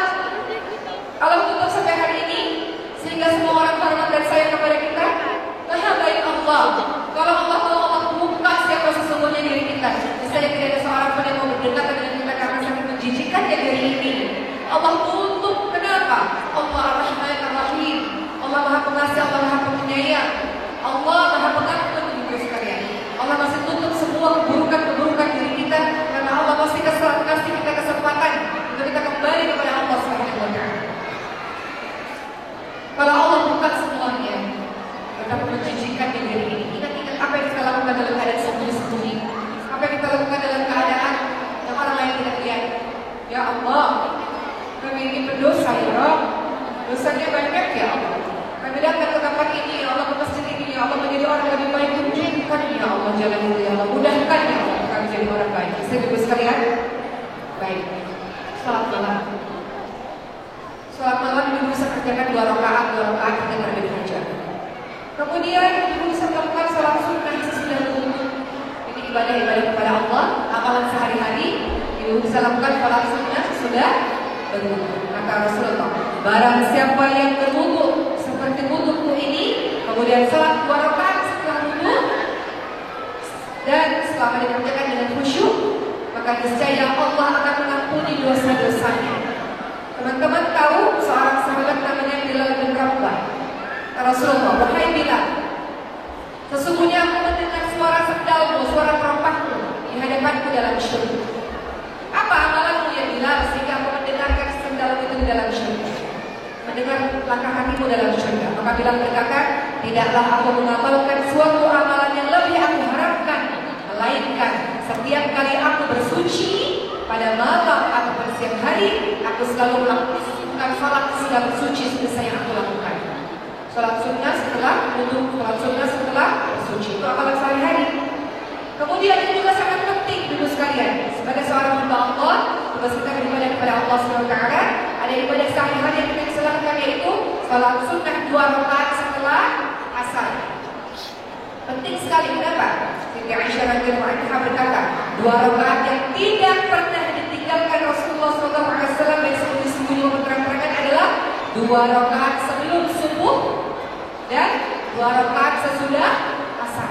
Allah tutup sampai hari ini sehingga semua orang hormat dan sayang kepada kita. Maha baik Allah. Kalau Allah mau Allah buka siapa sesungguhnya diri kita. Misalnya tidak ada seorang pun yang mau berdekatan dengan kita karena sangat menjijikannya diri ini. Allah tutup. Kenapa? Allah Ar-Rahman Ar-Rahim. Allah Maha Pengasih, Allah Maha Penyayang. Allah Maha Pengampun ibu sekalian. Allah masih tutup semua keburukan-keburukan diri kita karena Allah masih kasih kita kesempatan untuk kita kembali kepada Allah Subhanahu wa Ta'ala. Kalau Allah buka semuanya, betapa menjijikan di diri ini. Ingat-ingat apa yang kita lakukan dalam keadaan sembunyi-sembunyi, apa yang kita lakukan dalam keadaan yang orang lain tidak lihat. Ya Allah, kami ini berdosa ya Rabb. Dosanya banyak ya Allah. Kami datang ke tempat ini ya Allah, ke masjid ini ya Allah, menjadi orang lebih baik. Tunjukkan ya Allah jalan itu ya Allah. Mudahkan ya Allah kami jadi orang baik. Saya ibu sekalian, Kemudian ibu bisa melakukan sholat sunnah sesudah wudu. Ini ibadah-ibadah kepada Allah, amalan sehari-hari. Ibu bisa lakukan sholat sunnah sesudah berwudu. Kata Rasulullah, barang siapa yang berwudu seperti wuduku ini, kemudian sholat 2 rakaat setelah wudu, dan selama dikerjakan dengan khusyuk, maka niscaya Allah akan mengampuni dosa-dosanya. Teman-teman tahu seorang sahabat namanya Bilal bin Rabah. Rasulullah, wahai Bilal, sesungguhnya aku mendengar suara sendalmu, suara terompahmu di hadapanku dalam syurga. Apa amalanmu ya Bilal sehingga aku mendengarkan sendalmu itu di dalam syurga, mendengar langkah kakimu dalam syurga? Maka Bilal berkata, tidaklah aku mengamalkan suatu amalan yang lebih aku harapkan, melainkan setiap kali aku bersuci pada malam ataupun siang hari, aku selalu melakukan salat sudah bersuci seperti yang aku lakukan. Salat sunnah setelah wudu, salat sunnah setelah bersuci, itu amalan sehari-hari. Kemudian ini juga sangat penting ibu sekalian, sebagai seorang hamba Allah, tugas kita beribadah kepada Allah SWT. Ada ibadah sehari-hari yang kita bisa lakukan, yaitu salat sunnah 2 rakaat setelah asar. Penting sekali, kenapa? Siti Aisyah radhiyallahu anha berkata, 2 rakaat yang tidak pernah ditinggalkan Rasulullah SAW yang seperti sebelum terang-terangan adalah 2 rakaat sebelum subuh dan 2 rakaat sesudah asar.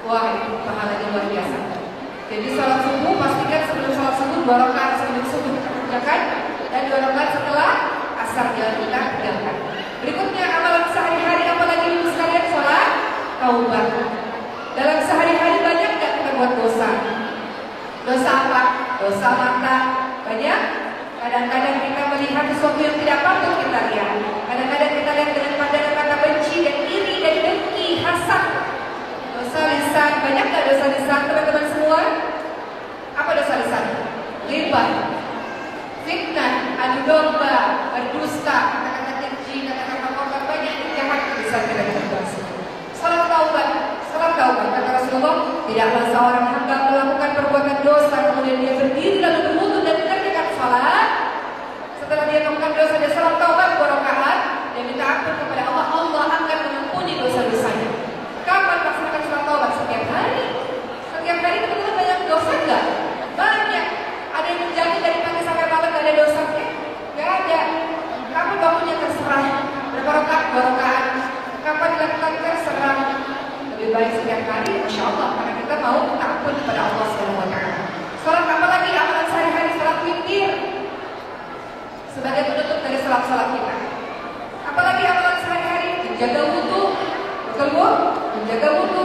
Wah, itu pahalanya luar biasa. Jadi salat subuh pastikan sebelum salat subuh 2 rakaat sebelum subuh kita kerjakan, dan 2 rakaat setelah asar jangan kita tinggalkan. Berikutnya amalan sehari-hari apalagi ibu sekalian, salat taubat. Dalam sehari-hari banyak nggak kita buat dosa? Dosa apa? Dosa mata. Banyak. Kadang-kadang kita melihat sesuatu yang tidak patut kita lihat. Kadang-kadang kita lihat dengan pandangan mata benci dan iri dan dengki, hasad. Dosa lisan. Banyak nggak dosa lisan teman-teman semua? Apa dosa lisan? Ghibah, fitnah, adu domba, berdusta, kata-kata keji, kata-kata kotor, banyak yang jahat bisa kita berdosa. Salat taubat, kata Rasulullah, tidaklah seorang hamba melakukan perbuatan dosa kemudian dia berdiri lalu berwudu dan mengerjakan salat. Setelah dia melakukan dosa, dia salat taubat 2 rakaat dan minta ampun kepada Allah, Allah akan mengampuni dosa-dosanya. Kapan melaksanakan salat taubat? Setiap hari. Setiap hari teman-teman banyak dosa enggak? Banyak. Ada yang menjadi dari pagi sampai malam enggak ada dosanya? Enggak ada. Kapan waktunya terserah? Berapa rakaat? 2 rakaat. Kapan dilakukan? Terserah. Lebih baik setiap hari, Masya Allah, karena kita mau takut kepada Allah SWT. Salat apa lagi? Amalan sehari-hari, salat witir sebagai penutup dari salat-salat kita. Apalagi amalan sehari-hari? Menjaga wudu. Betul bu? Menjaga wudu.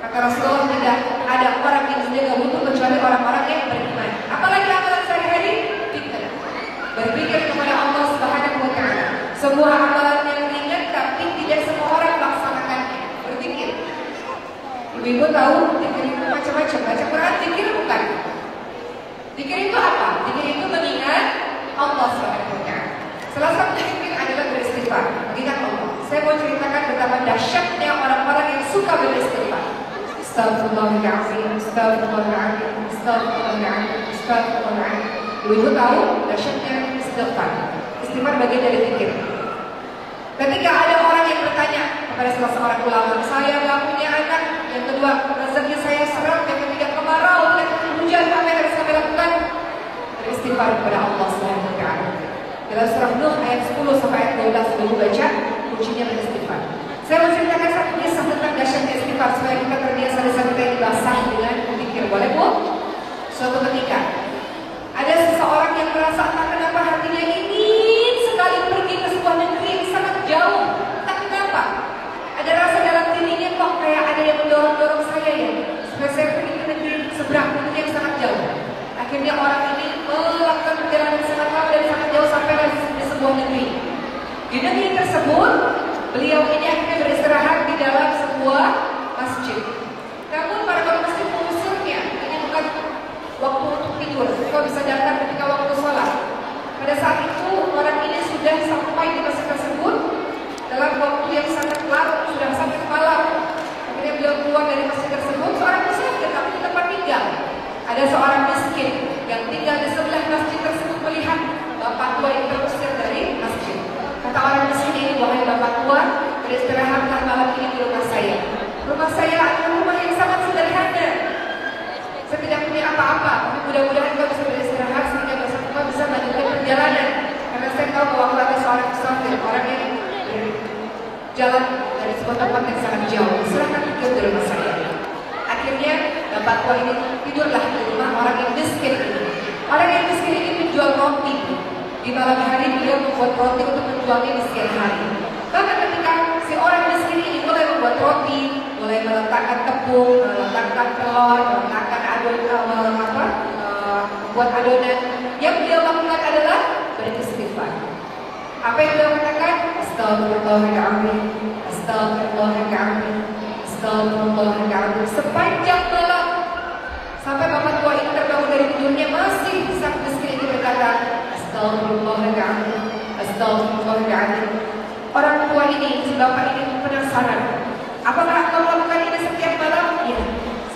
Kata Rasulullah, tidak ada orang yang menjaga wudu kecuali orang-orang yang beriman. Apalagi amalan sehari-hari? Fikir. Berpikir kepada Allah SWT. Sebuah amalan yang ringan tapi tidak semua orang melaksanakannya. Berpikir. Ibu tahu zikir itu macam-macam. Baca Quran zikir bukan? Zikir itu apa? Zikir itu mengingat Allah SWT. Salah satu zikir adalah beristighfar, mengingat Allah. Saya mau ceritakan betapa dahsyatnya orang-orang yang suka beristighfar. Astagfirullahaladzim, astagfirullahaladzim, astagfirullahaladzim, astagfirullahaladzim. Ibu tahu dahsyatnya istighfar. Istighfar bagian dari zikir. Ketika ada orang yang bertanya kepada salah seorang ulama, saya nggak punya anak, yang kedua rezeki saya seret, yang ketiga kemarau, yang ketiga hujan, apa yang harus kami lakukan? Beristighfar kepada Allah SWT. Dalam surah Nuh ayat 10 sampai ayat 12 dulu baca, kuncinya beristighfar. Saya mau ceritakan satu kisah tentang dahsyatnya istighfar supaya kita terbiasa lisan kita ini basah dengan berpikir. Boleh bu? Suatu ketika ada seseorang yang merasa tak kenapa hatinya ingin sekali pergi ke sebuah negeri yang sangat jauh. Tak kenapa. Ada rasa dalam dirinya kok kayak ada yang mendorong-dorong saya ya, supaya saya pergi ke negeri seberang, negeri yang sangat jauh. Akhirnya orang ini melakukan perjalanan sangat lama dan sangat jauh sampai di sebuah negeri. Di negeri tersebut, beliau ini akhirnya beristirahat di dalam sebuah masjid. Namun para masjid mengusirnya, ini bukan waktu untuk tidur. Kau bisa datang ketika waktu sholat. Pada saat itu orang ini sudah sampai di masjid tersebut dalam waktu yang sangat larut, sudah sangat malam. Akhirnya beliau keluar dari masjid tersebut. Seorang musafir tapi di tempat tinggal. Ada seorang miskin yang tinggal di sebelah masjid tersebut melihat bapak tua yang terusir dari masjid. Kata orang miskin ini, wahai bapak tua, beristirahatlah tahu bahwa aku adalah seorang musafir, orang yang jalan dari sebuah tempat yang sangat jauh. Silahkan tidur di rumah saya. Akhirnya bapak tua ini tidurlah di rumah orang yang miskin ini. Orang yang miskin ini menjual roti. Di malam hari dia membuat roti untuk menjualnya di siang hari. Bahkan ketika si orang miskin ini mulai membuat roti, mulai meletakkan tepung, meletakkan telur, meletakkan buat adonan, yang dia lakukan adalah beristighfar. Apa yang dia katakan? Astagfirullahaladzim, astagfirullahaladzim, astagfirullahaladzim. Sepanjang malam sampai bapak tua ini terbangun dari tidurnya masih sang miskin ini berkata astagfirullahaladzim, astagfirullahaladzim. Orang tua ini, si bapak ini penasaran. Apakah engkau melakukan ini setiap malam? Ya,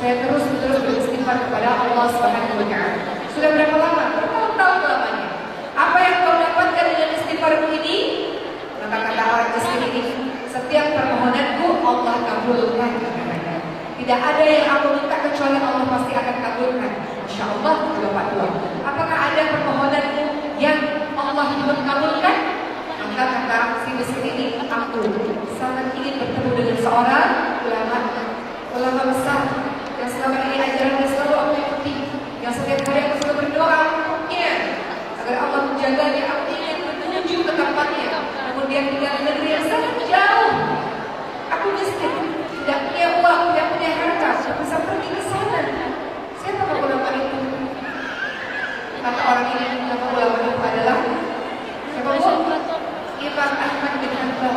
saya terus-menerus beristighfar kepada Allah Subhanahu wa Ta'ala. Sudah berapa lama? Bertahun-tahun lamanya. Apa yang kau dapatkan dengan istighfarmu ini? Maka kata orang miskin ini, setiap permohonanku Allah kabulkan. Tidak ada yang aku minta kecuali Allah pasti akan kabulkan. Masya Allah, bapak tua. Apakah ada permohonanmu yang Allah belum kabulkan? Maka kata si miskin ini, aku sangat ingin bertemu dengan seorang ulama besar yang selama ini ajarannya selalu aku ikuti, yang setiap hari aku selalu berdoa untuknya agar Allah menjaganya. Aku ingin menuju ke tempatnya, namun dia tinggal di negeri yang sangat jauh. Aku miskin, tidak punya uang, tidak punya harta, tidak bisa pergi ke sana. Siapa ulama itu? Kata orang ini, nama ulama itu adalah siapa bu? Imam Ahmad bin Hanbal.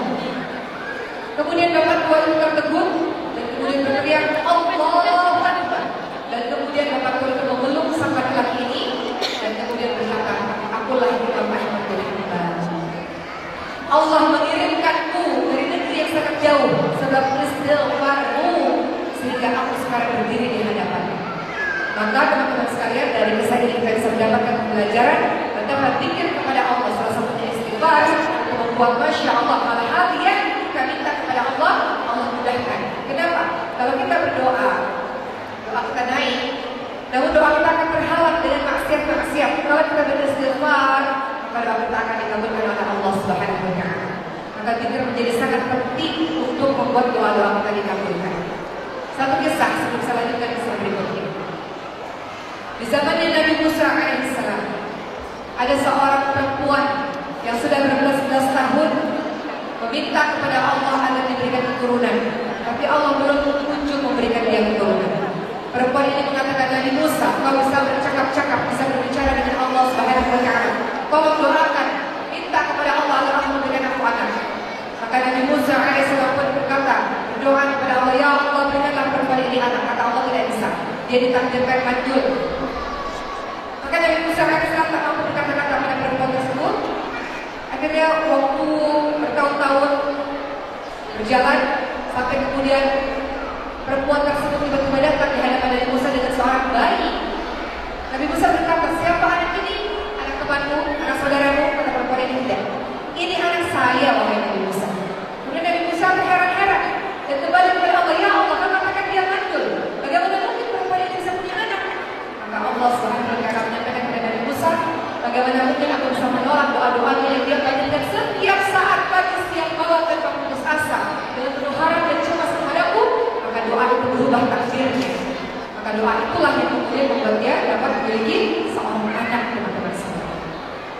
Kemudian bapak tua itu tertegun dan kemudian berteriak Allahu Akbar. Dan kemudian bapak tua itu memeluk sang laki-laki ini dan kemudian berkata, akulah Imam Ahmad bin Hanbal. Allah mengirimkanku dari negeri yang sangat jauh sebab istighfarmu sehingga aku sekarang berdiri di hadapanmu. Maka teman-teman sekalian, dari kisah ini kita bisa mendapatkan pembelajaran betapa zikir kepada Allah, salah satunya istighfar, membuat Masya Allah hal-hal yang kita minta kepada Allah, Allah mudahkan. Kenapa? Kalau kita berdoa, doa kita naik, namun doa kita akan terhalang dengan maksiat-maksiat. Kalau kita beristighfar, maka doa kita akan dikabulkan oleh Allah Subhanahu wa Ta'ala. Maka zikir menjadi sangat penting untuk membuat doa-doa kita dikabulkan. Satu kisah sebelum saya lanjutkan kisah berikutnya. Di zamannya Nabi Musa alaihissalam, ada seorang perempuan yang sudah berbelas-belas tahun meminta kepada Allah agar diberikan keturunan, tapi Allah belum kunjung memberikan dia keturunan. Perempuan ini mengatakan, Nabi Musa, kau bisa bercakap-cakap, bisa berbicara dengan Allah Subhanahu wa Ta'ala. Tolong doakan, minta kepada Allah agar Allah memberikan aku anak. Maka Nabi Musa alaihissalam pun berkata, berdoa kepada Allah, ya Allah berikanlah perempuan ini anak. Kata Allah, tidak bisa, dia ditakdirkan mandul. Maka Nabi Musa alaihissalam tak mampu berkata-kata pada perempuan tersebut. Akhirnya waktu bertahun-tahun berjalan sampai kemudian perempuan tersebut tiba-tiba datang di hadapan Nabi Musa dengan seorang bayi. Nabi Musa berkata, siapa anak ini? Anak temanmu, anak saudaramu? Kata perempuan ini, tidak. Ini anak saya, wahai Nabi Musa. Kemudian Nabi Musa terheran-heran dan kembali kepada Allah, ya Allah, kau katakan dia mandul. Bagaimana mungkin perempuan ini bisa punya anak? Maka Allah Subhanahu wa Ta'ala menyampaikan kepada Nabi Musa, bagaimana mungkin aku bisa menolak doa-doanya yang dia panjatkan setiap saat pagi, siang, malam tanpa putus asa dengan penuh harap dan cemas kepadaku. Maka doa itu berubah takdirnya. Maka doa itulah yang kemudian membuat dia dapat memiliki seorang anak, teman-teman semua.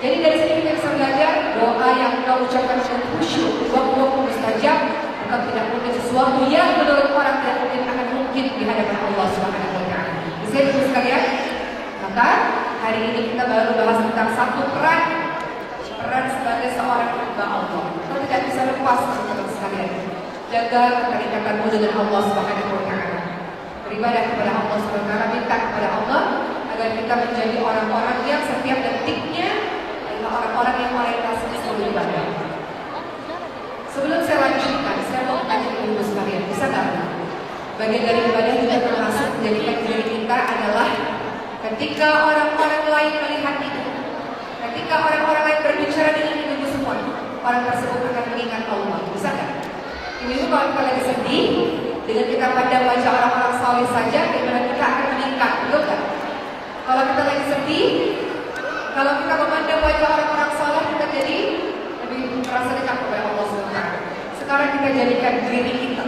Jadi dari sini kita bisa belajar doa yang kita ucapkan dengan khusyuk, waktu-waktu mustajab, bukan tidak mungkin sesuatu yang menurut orang tidak mungkin akan mungkin di hadapan Allah Subhanahu wa Ta'ala. Bisa itu sekalian. Maka hari ini kita baru bahas tentang satu peran sebagai seorang hamba Allah. Kita tidak bisa lepas, teman-teman sekalian. Jaga keterikatanmu dengan Allah Subhanahu wa Ta'ala. Beribadah kepada Allah Subhanahu wa Ta'ala, minta kepada Allah agar kita menjadi orang-orang yang setiap detiknya adalah orang-orang yang orientasinya selalu ibadah. Sebelum saya lanjutkan, saya mau tanya ke ibu sekalian, bisa nggak? Bagian dari ibadah juga termasuk menjadikan diri kita adalah ketika orang-orang lain melihat itu, ketika orang-orang lain berbicara dengan ibu semua, orang tersebut akan mengingat Allah. Bisa nggak? Ibu kalau kita lagi sedih, dengan kita pandang wajah orang-orang saleh saja, bagaimana kita akan meningkat, betul nggak? Kalau kita lagi sedih, kalau kita memandang wajah orang-orang saleh, kita jadi lebih merasa dekat kepada Allah SWT. Sekarang kita jadikan diri kita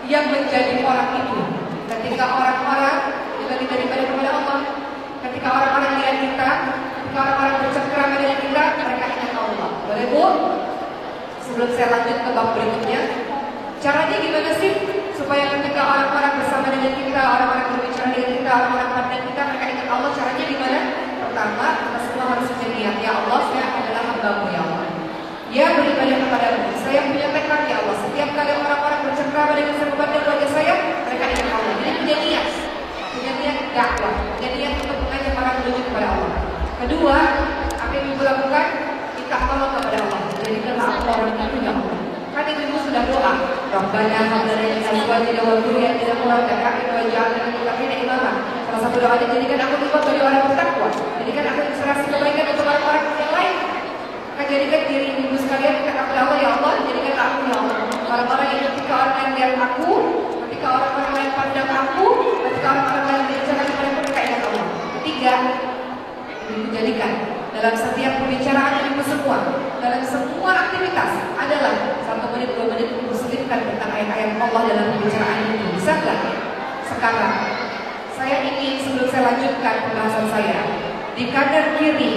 yang menjadi orang itu. Ketika orang-orang dibagi daripada kepada Allah, ketika orang-orang lihat kita, ketika orang-orang bercengkrama dengan kita, mereka ingat Allah. Boleh Bu? Sebelum saya lanjut ke bab berikutnya, caranya gimana sih supaya ketika orang-orang bersama dengan kita, orang-orang berbicara dengan kita, orang-orang pandang kita, mereka ingat Allah? Caranya gimana? Pertama, kita semua harus berniat, ya Allah, saya adalah hamba-Mu ya Allah. Ya beribadah kepadamu. Saya punya tekad ya Allah. Setiap kali orang-orang bercengkrama dengan saya kepada keluarga saya, mereka ingat Allah. Jadi punya niat dakwah, punya niat untuk mengajak orang menuju kepada Allah. Kedua, apa yang ibu lakukan? Minta tolong kepada Allah. Jadikanlah aku orang itu ya Allah. Kan ibu sudah doa. Rabbana hab lana min azwajina wa dhurriyyatina qurrata a'yun waj'alna lil muttaqina imama. Salah satu doanya, jadikan aku tiba bagi orang bertakwa. Jadikan aku inspirasi kebaikan untuk orang-orang yang lain. Maka jadikan diri ibu sekalian dekat kepada Allah ya Allah. Jadikan aku ya Allah. Orang-orang yang ketika orang lain lihat aku, ketika orang-orang lain pandang aku, ketika orang-orang lain berbicara kepada mereka ingat Allah. Ketiga, ibu jadikan dalam setiap pembicaraan ibu semua, dalam semua aktivitas adalah 1 menit 2 menit ibu selipkan tentang ayat-ayat Allah dalam pembicaraan itu. Bisa nggak? Sekarang saya ingin sebelum saya lanjutkan pembahasan saya, di kanan kiri,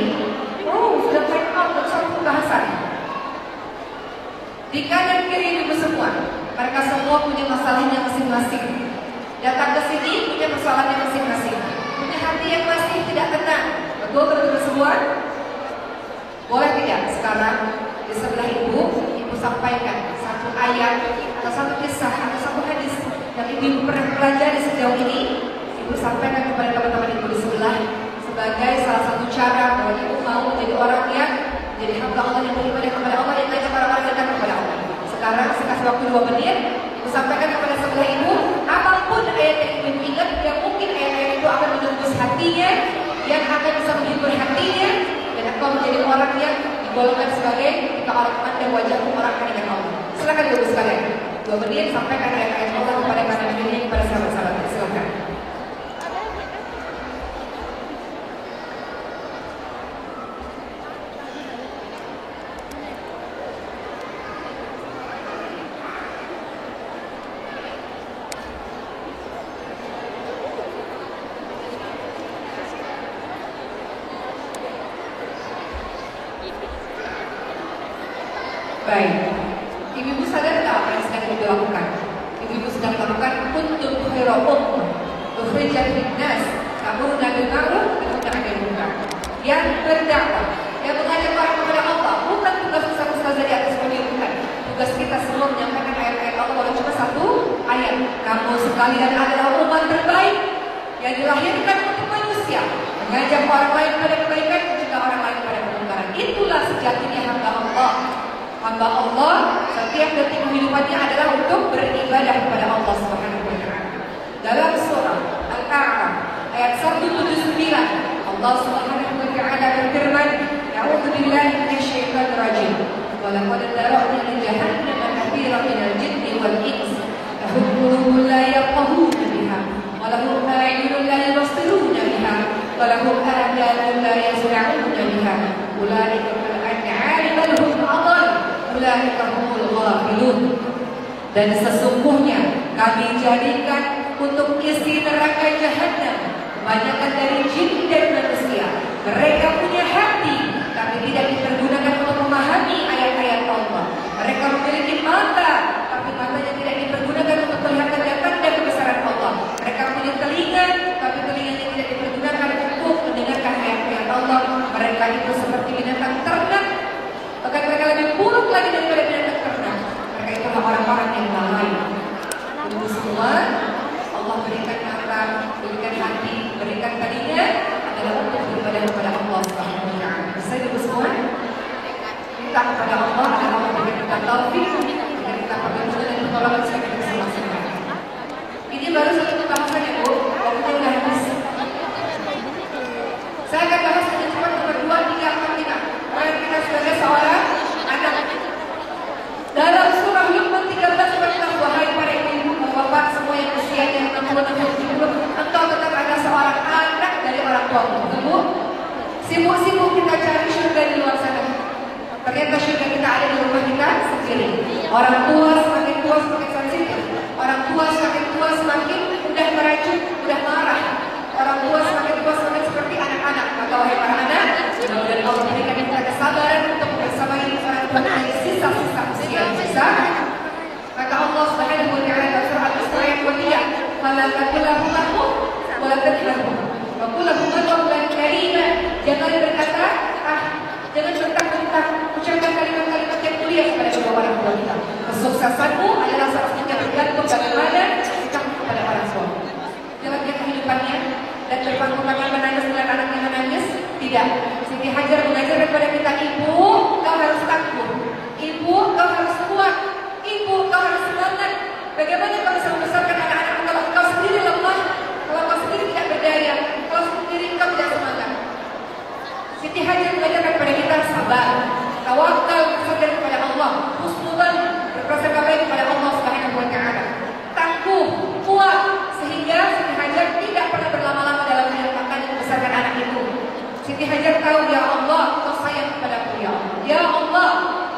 sudah time out untuk satu pembahasan. Di kanan kiri ibu semua, mereka semua punya masalahnya masing-masing. Datang ke sini punya masalahnya masing-masing, punya hati yang masih tidak tenang. Betul semua? Boleh tidak sekarang di sebelah ibu sampaikan satu ayat atau satu kisah atau satu hadis yang ibu pernah pelajari sejauh ini, ibu sampaikan kepada teman-teman ibu di sebelah sebagai salah satu cara bahwa ibu mau menjadi orang yang jadi hamba Allah yang beribadah kepada Allah, yang mengajak orang-orang datang kepada Allah. Sekarang saya kasih waktu 2 menit, ibu sampaikan kepada sebelah ibu apapun ayat yang ibu ingat, yang mungkin ayat-ayat itu akan menembus hatinya, yang akan bisa menghibur hatinya, dan akan menjadi orang yang digolongkan sebagai ketika orang memandang wajahmu orang akan ingat Allah. Silakan ibu sekalian, 2 menit sampaikan ayat-ayat Allah kepada kanan kiri kepada sahabat-sahabat. Silakan. Baik, ibu-ibu sadar tak apa yang sedang ibu lakukan? Ibu-ibu sedang lakukan kuntum khairu ummah ukhrijat lin-nas ta'muruna bil ma'ruf wa tanhauna 'anil munkar. Yang berdakwah, yang mengajak orang kepada Allah, bukan tugas ustaz-ustaz di atas podium, bukan. Tugas kita semua menyampaikan ayat-ayat Allah, walau cuma 1 ayat. Kamu sekalian adalah umat terbaik yang dilahirkan untuk manusia, mengajak orang lain pada kebaikan, juga orang lain pada kemungkaran. Itulah sejatinya hamba Allah. Hamba Allah setiap detik kehidupannya adalah untuk beribadah kepada Allah Subhanahu wa taala. Dalam surah Al-A'raf ayat 179, Allah Subhanahu wa taala berfirman, "A'udzu billahi minasyaitonir rajim. Wa laqad dara'na li jahannama katsiran minal jinni wal insi, lahum qulubun la yafqahuna biha, wa lahum a'yunun la yubsiruna biha, wa lahum adhanun la yasma'una biha. Ulaika kal an'ami bal hum adall. Ulaika humul ghafilun." Dan sesungguhnya kami jadikan untuk isi neraka jahanam kebanyakan dari jin dan manusia. Mereka punya hati tapi tidak dipergunakan untuk memahami ayat-ayat Allah. Mereka memiliki mata tapi matanya tidak dipergunakan untuk melihat tanda-tanda kebesaran Allah. Mereka punya telinga tapi telinganya tidak dipergunakan untuk mendengarkan ayat-ayat Allah. Mereka itu seperti binatang ternak, bahkan mereka lebih buruk lagi daripada binatang ternak. Mereka itulah orang-orang yang lalai. Ibu semua, Allah berikan mata, berikan hati, berikan telinga adalah untuk beribadah kepada Allah Subhanahu wa taala. Bisa ibu semua minta kepada Allah agar Allah berikan kita taufik, agar kita perlindungan dan pertolongan sebagai masing-masing. Ini baru satu pembahasan ya Bu, waktunya udah habis. Saya akan bahas yang cepat nomor 2, 3, 4, 5. Orang kita sebagai seorang anak. Dalam surah Luqman 13 wahai para ibu bapak semua yang usianya 60 tahun 70, engkau tetap ada seorang anak dari orang tuamu. Tunggu, sibuk-sibuk kita cari surga di luar sana. sendiri. Orang tua semakin tua semakin sensitif. Orang tua semakin tua semakin mudah meracun, mudah marah. Orang tua semakin tua semakin seperti anak-anak. Maka wahai para anak, mudah-mudahan Allah berikan kita kesabaran untuk bersamai orang tua dari sisa-sisa usia sisa. Maka Allah Subhanahu wa taala dalam surah Al-Isra ayat 23, "Fala taqulahu lahum wa la tadhharuhum wa qul lahum qawlan karima." Jangan berkata, jangan mentang-mentang ucapkan kalimat-kalimat yang mulia kepada kedua orang tua kita. Kesuksesanmu adalah salah satunya bergantung bagaimana sikap kepada orang tua. Jangan dia kehidupannya dan berpangku tangan menangis melihat anaknya menangis. Tidak. Siti Hajar mengajarkan kepada kita, ibu, kau harus tangguh. Ibu, kau harus kuat. Ibu, kau harus semangat. Bagaimana kau bisa membesarkan anak-anak kalau kau sendiri lemah, kalau kau sendiri tidak berdaya, kalau sendiri kau tidak semangat. Siti Hajar mengajarkan kepada kita sabar, tawakal, bersandar kepada Allah, husnudzan, berprasangka baik kepada Allah Subhanahu wa taala. Tangguh, kuat, sehingga Siti Hajar tidak pernah berlama-lama dalam menyelamatkan dan membesarkan anak itu. Siti Hajar tahu, ya Allah, kau sayang kepadaku, ya Allah. Ya Allah,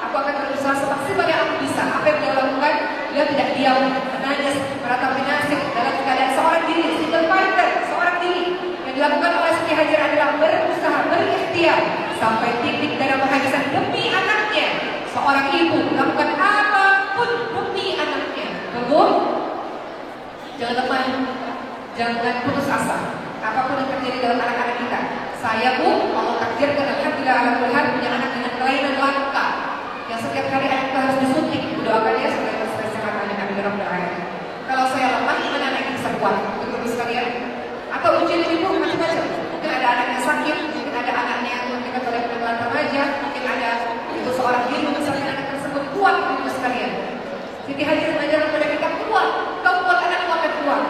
aku akan berusaha semaksimal yang aku bisa. Apa yang dia lakukan? Dia tidak diam, menangis, meratapi nasib dalam keadaan seorang diri, single fighter, seorang diri. Yang dilakukan oleh Siti Hajar adalah berusaha, berikhtiar sampai titik darah penghabisan demi anaknya. Seorang ibu melakukan apapun demi anaknya. Tunggu, jangan lemah, jangan putus asa. Apapun yang terjadi dalam anak-anak kita, saya pun Allah takdirkan alhamdulillah alhamdulillah punya anak dengan kelainan langka yang setiap hari anak kita harus disuntik. Doakan ya supaya sehat anak kami dalam berayat. Kalau saya lemah, gimana anak ini bisa kuat? Untuk ibu sekalian. Atau ujian ibu macam-macam. Mungkin ada anaknya sakit, mungkin ada anaknya yang mungkin oleh penelan remaja, mungkin ada ibu seorang diri misalnya anak tersebut kuat ibu sekalian. Siti Hajar mengajarkan kepada kita kuat, kau kuat anakmu akan kuat.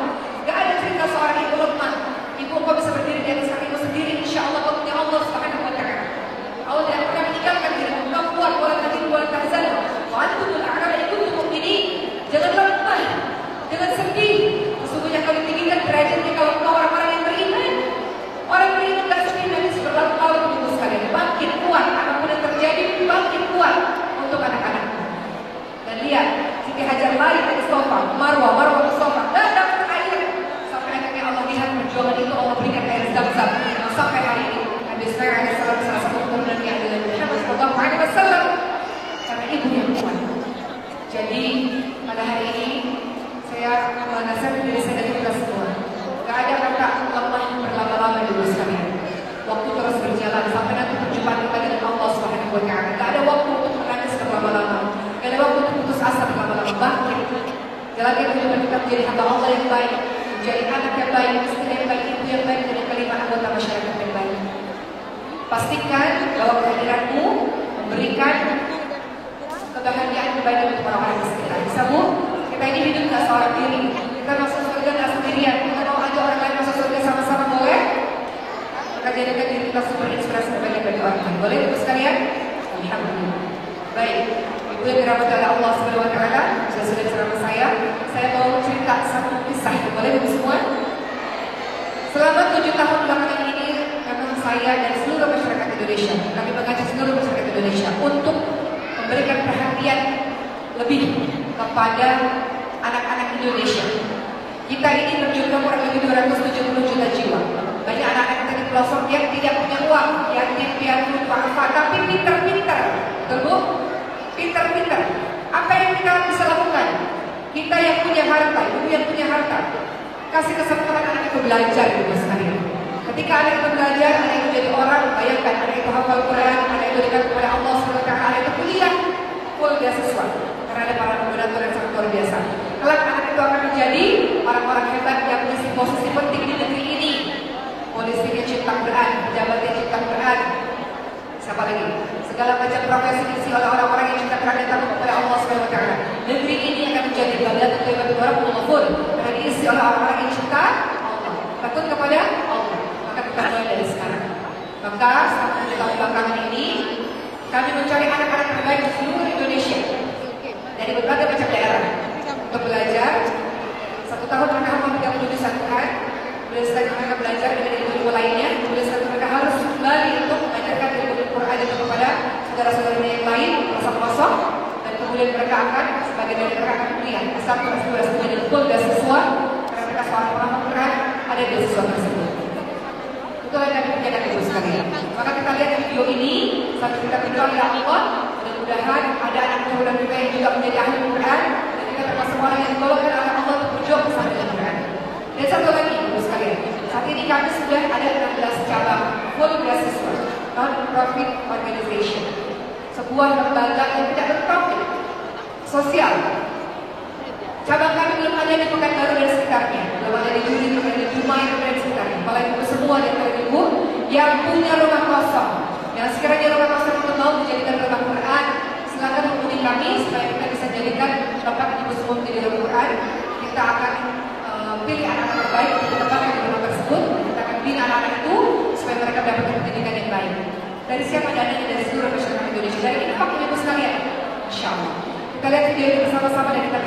Gak ada cerita seorang ibu lemah. Ibu kau bisa berdiri di atas kakimu sendiri, insya Allah kau punya Allah Subhanahu wa taala. Allah tidak pernah meninggalkan dirimu. Kau kuat, wala tahinu wala tahzanu. Wa antumul a'lamu in kuntum mu'minin. Jangan lemah, jangan sedih. Sesungguhnya kau ditinggikan derajatnya kalau kau orang-orang yang beriman. Orang beriman gak sedih nanti berlalu-lalu ibu sekalian. Bangkit kuat, apapun yang terjadi, bangkit kuat untuk anak-anakmu. Dan lihat, Siti Hajar lari dari sofa, Marwah ke sofa, dan dapat air. Sampai akhirnya Allah lihat perjuangan itu, Allah berikan air Zam-Zam. Nah, sampai hari ini, Nabi Ismail AS salah satu keturunan yang adalah Muhammad sallallahu alaihi wasallam. Karena ibu yang kuat. Jadi pada hari ini saya menasihati diri saya dan kita semua. Gak ada kata lemah berlama-lama dulu sekalian. Waktu terus berjalan sampai nanti perjumpaan kita dengan Allah Subhanahu wa taala. Gak ada waktu untuk menangis berlama-lama. Gak ada waktu untuk putus asa berlama-lama. Bangkit. Jalankan kehidupan kita menjadi hamba Allah yang baik, menjadi anak yang baik, istri yang baik, ibu yang baik, dan kelima anggota masyarakat yang baik. Pastikan bahwa kehadiranmu memberikan kebahagiaan kebaikan untuk orang-orang di sekitar. Bisa bu? Kita ini hidup gak seorang diri. Kita masuk surga gak sendirian. Kita mau ajak orang lain masuk surga sama-sama, boleh? Maka jadikan diri kita sumber inspirasi terbaik bagi orang lain. Boleh ibu sekalian? Alhamdulillah. Baik, ibu yang dirahmati oleh Allah Subhanahu wa taala, sudah ceramah saya mau cerita satu kisah. Boleh ibu semua? Selama 7 tahun belakangan ini, memang saya dan seluruh masyarakat Indonesia, kami mengajak seluruh masyarakat Indonesia untuk memberikan perhatian lebih kepada anak-anak Indonesia. Kita ini berjumlah kurang lebih 270 juta jiwa. Banyak anak-anak kita di pelosok yang tidak punya uang, yatim piatu, duafa, tapi pintar-pintar. Betul? Pintar-pintar. Apa yang kita bisa lakukan? Kita yang punya harta, ibu yang punya harta, kasih kesempatan anak itu belajar ibu sekalian. Ketika anak itu belajar, anak itu jadi orang, bayangkan anak itu hafal Quran, anak itu dekat kepada Allah SWT, anak itu kuliah, full beasiswa. Karena ada para donatur yang sangat luar biasa. Kelak anak itu akan menjadi orang-orang hebat yang mengisi posisi penting di negeri ini. Polisinya cipta Quran, pejabatnya cipta Quran. Siapa lagi? Segala macam profesi diisi oleh orang-orang yang cipta Quran dan takut kepada Allah SWT. Negeri ini akan menjadi badan untuk ibadah orang pun karena diisi oleh orang-orang yang cipta Allah. Takut kepada Allah. Maka kita mulai dari sekarang. Maka selama 7 tahun belakangan ini kami mencari anak-anak terbaik di seluruh Indonesia dari berbagai macam daerah untuk belajar. 1 tahun mereka hafal 37 Quran. Kemudian setelah mereka belajar dengan ilmu lainnya, kemudian setelah mereka harus kembali untuk mengajarkan ilmu Quran itu kepada saudara-saudaranya yang lain, pelosok-pelosok. Dan kemudian kemudian mereka akan, sebagian dari mereka akan kuliah S1, S2, S3 dan full beasiswa karena mereka seorang pengamat Quran ada di beasiswa tersebut. Itu yang kami pikirkan Ibu sekalian. Maka kita lihat video ini sampai kita berdoa ya Allah, mudah-mudahan ada anak keturunan kita yang juga menjadi ahli Quran dan kita termasuk orang yang ditolongkan oleh Allah untuk berjuang bersama dengan Quran. Dan satu lagi Ibu sekalian, saat ini kami sudah ada 16 cabang full beasiswa non-profit organization, sebuah lembaga yang tidak berprofit sosial. Cabang kami belum ada di Pekanbaru dan sekitarnya, belum ada di Juli, belum ada di Dumai dan sekitarnya. Apalagi untuk semua dari ibu yang punya rumah kosong, yang sekiranya rumah kosong itu mau dijadikan rumah Quran, silakan hubungi kami supaya kita bisa jadikan tempat ibu semua menjadi rumah Quran. Kita akan pilih anak-anak terbaik untuk ditempatkan di rumah tersebut. Kita akan bina anak-anak itu supaya mereka mendapatkan pendidikan yang baik. Dari siapa dananya? Dari seluruh masyarakat Indonesia, dari infak ibu sekalian. Insya Allah. Kita lihat video ini bersama-sama dan kita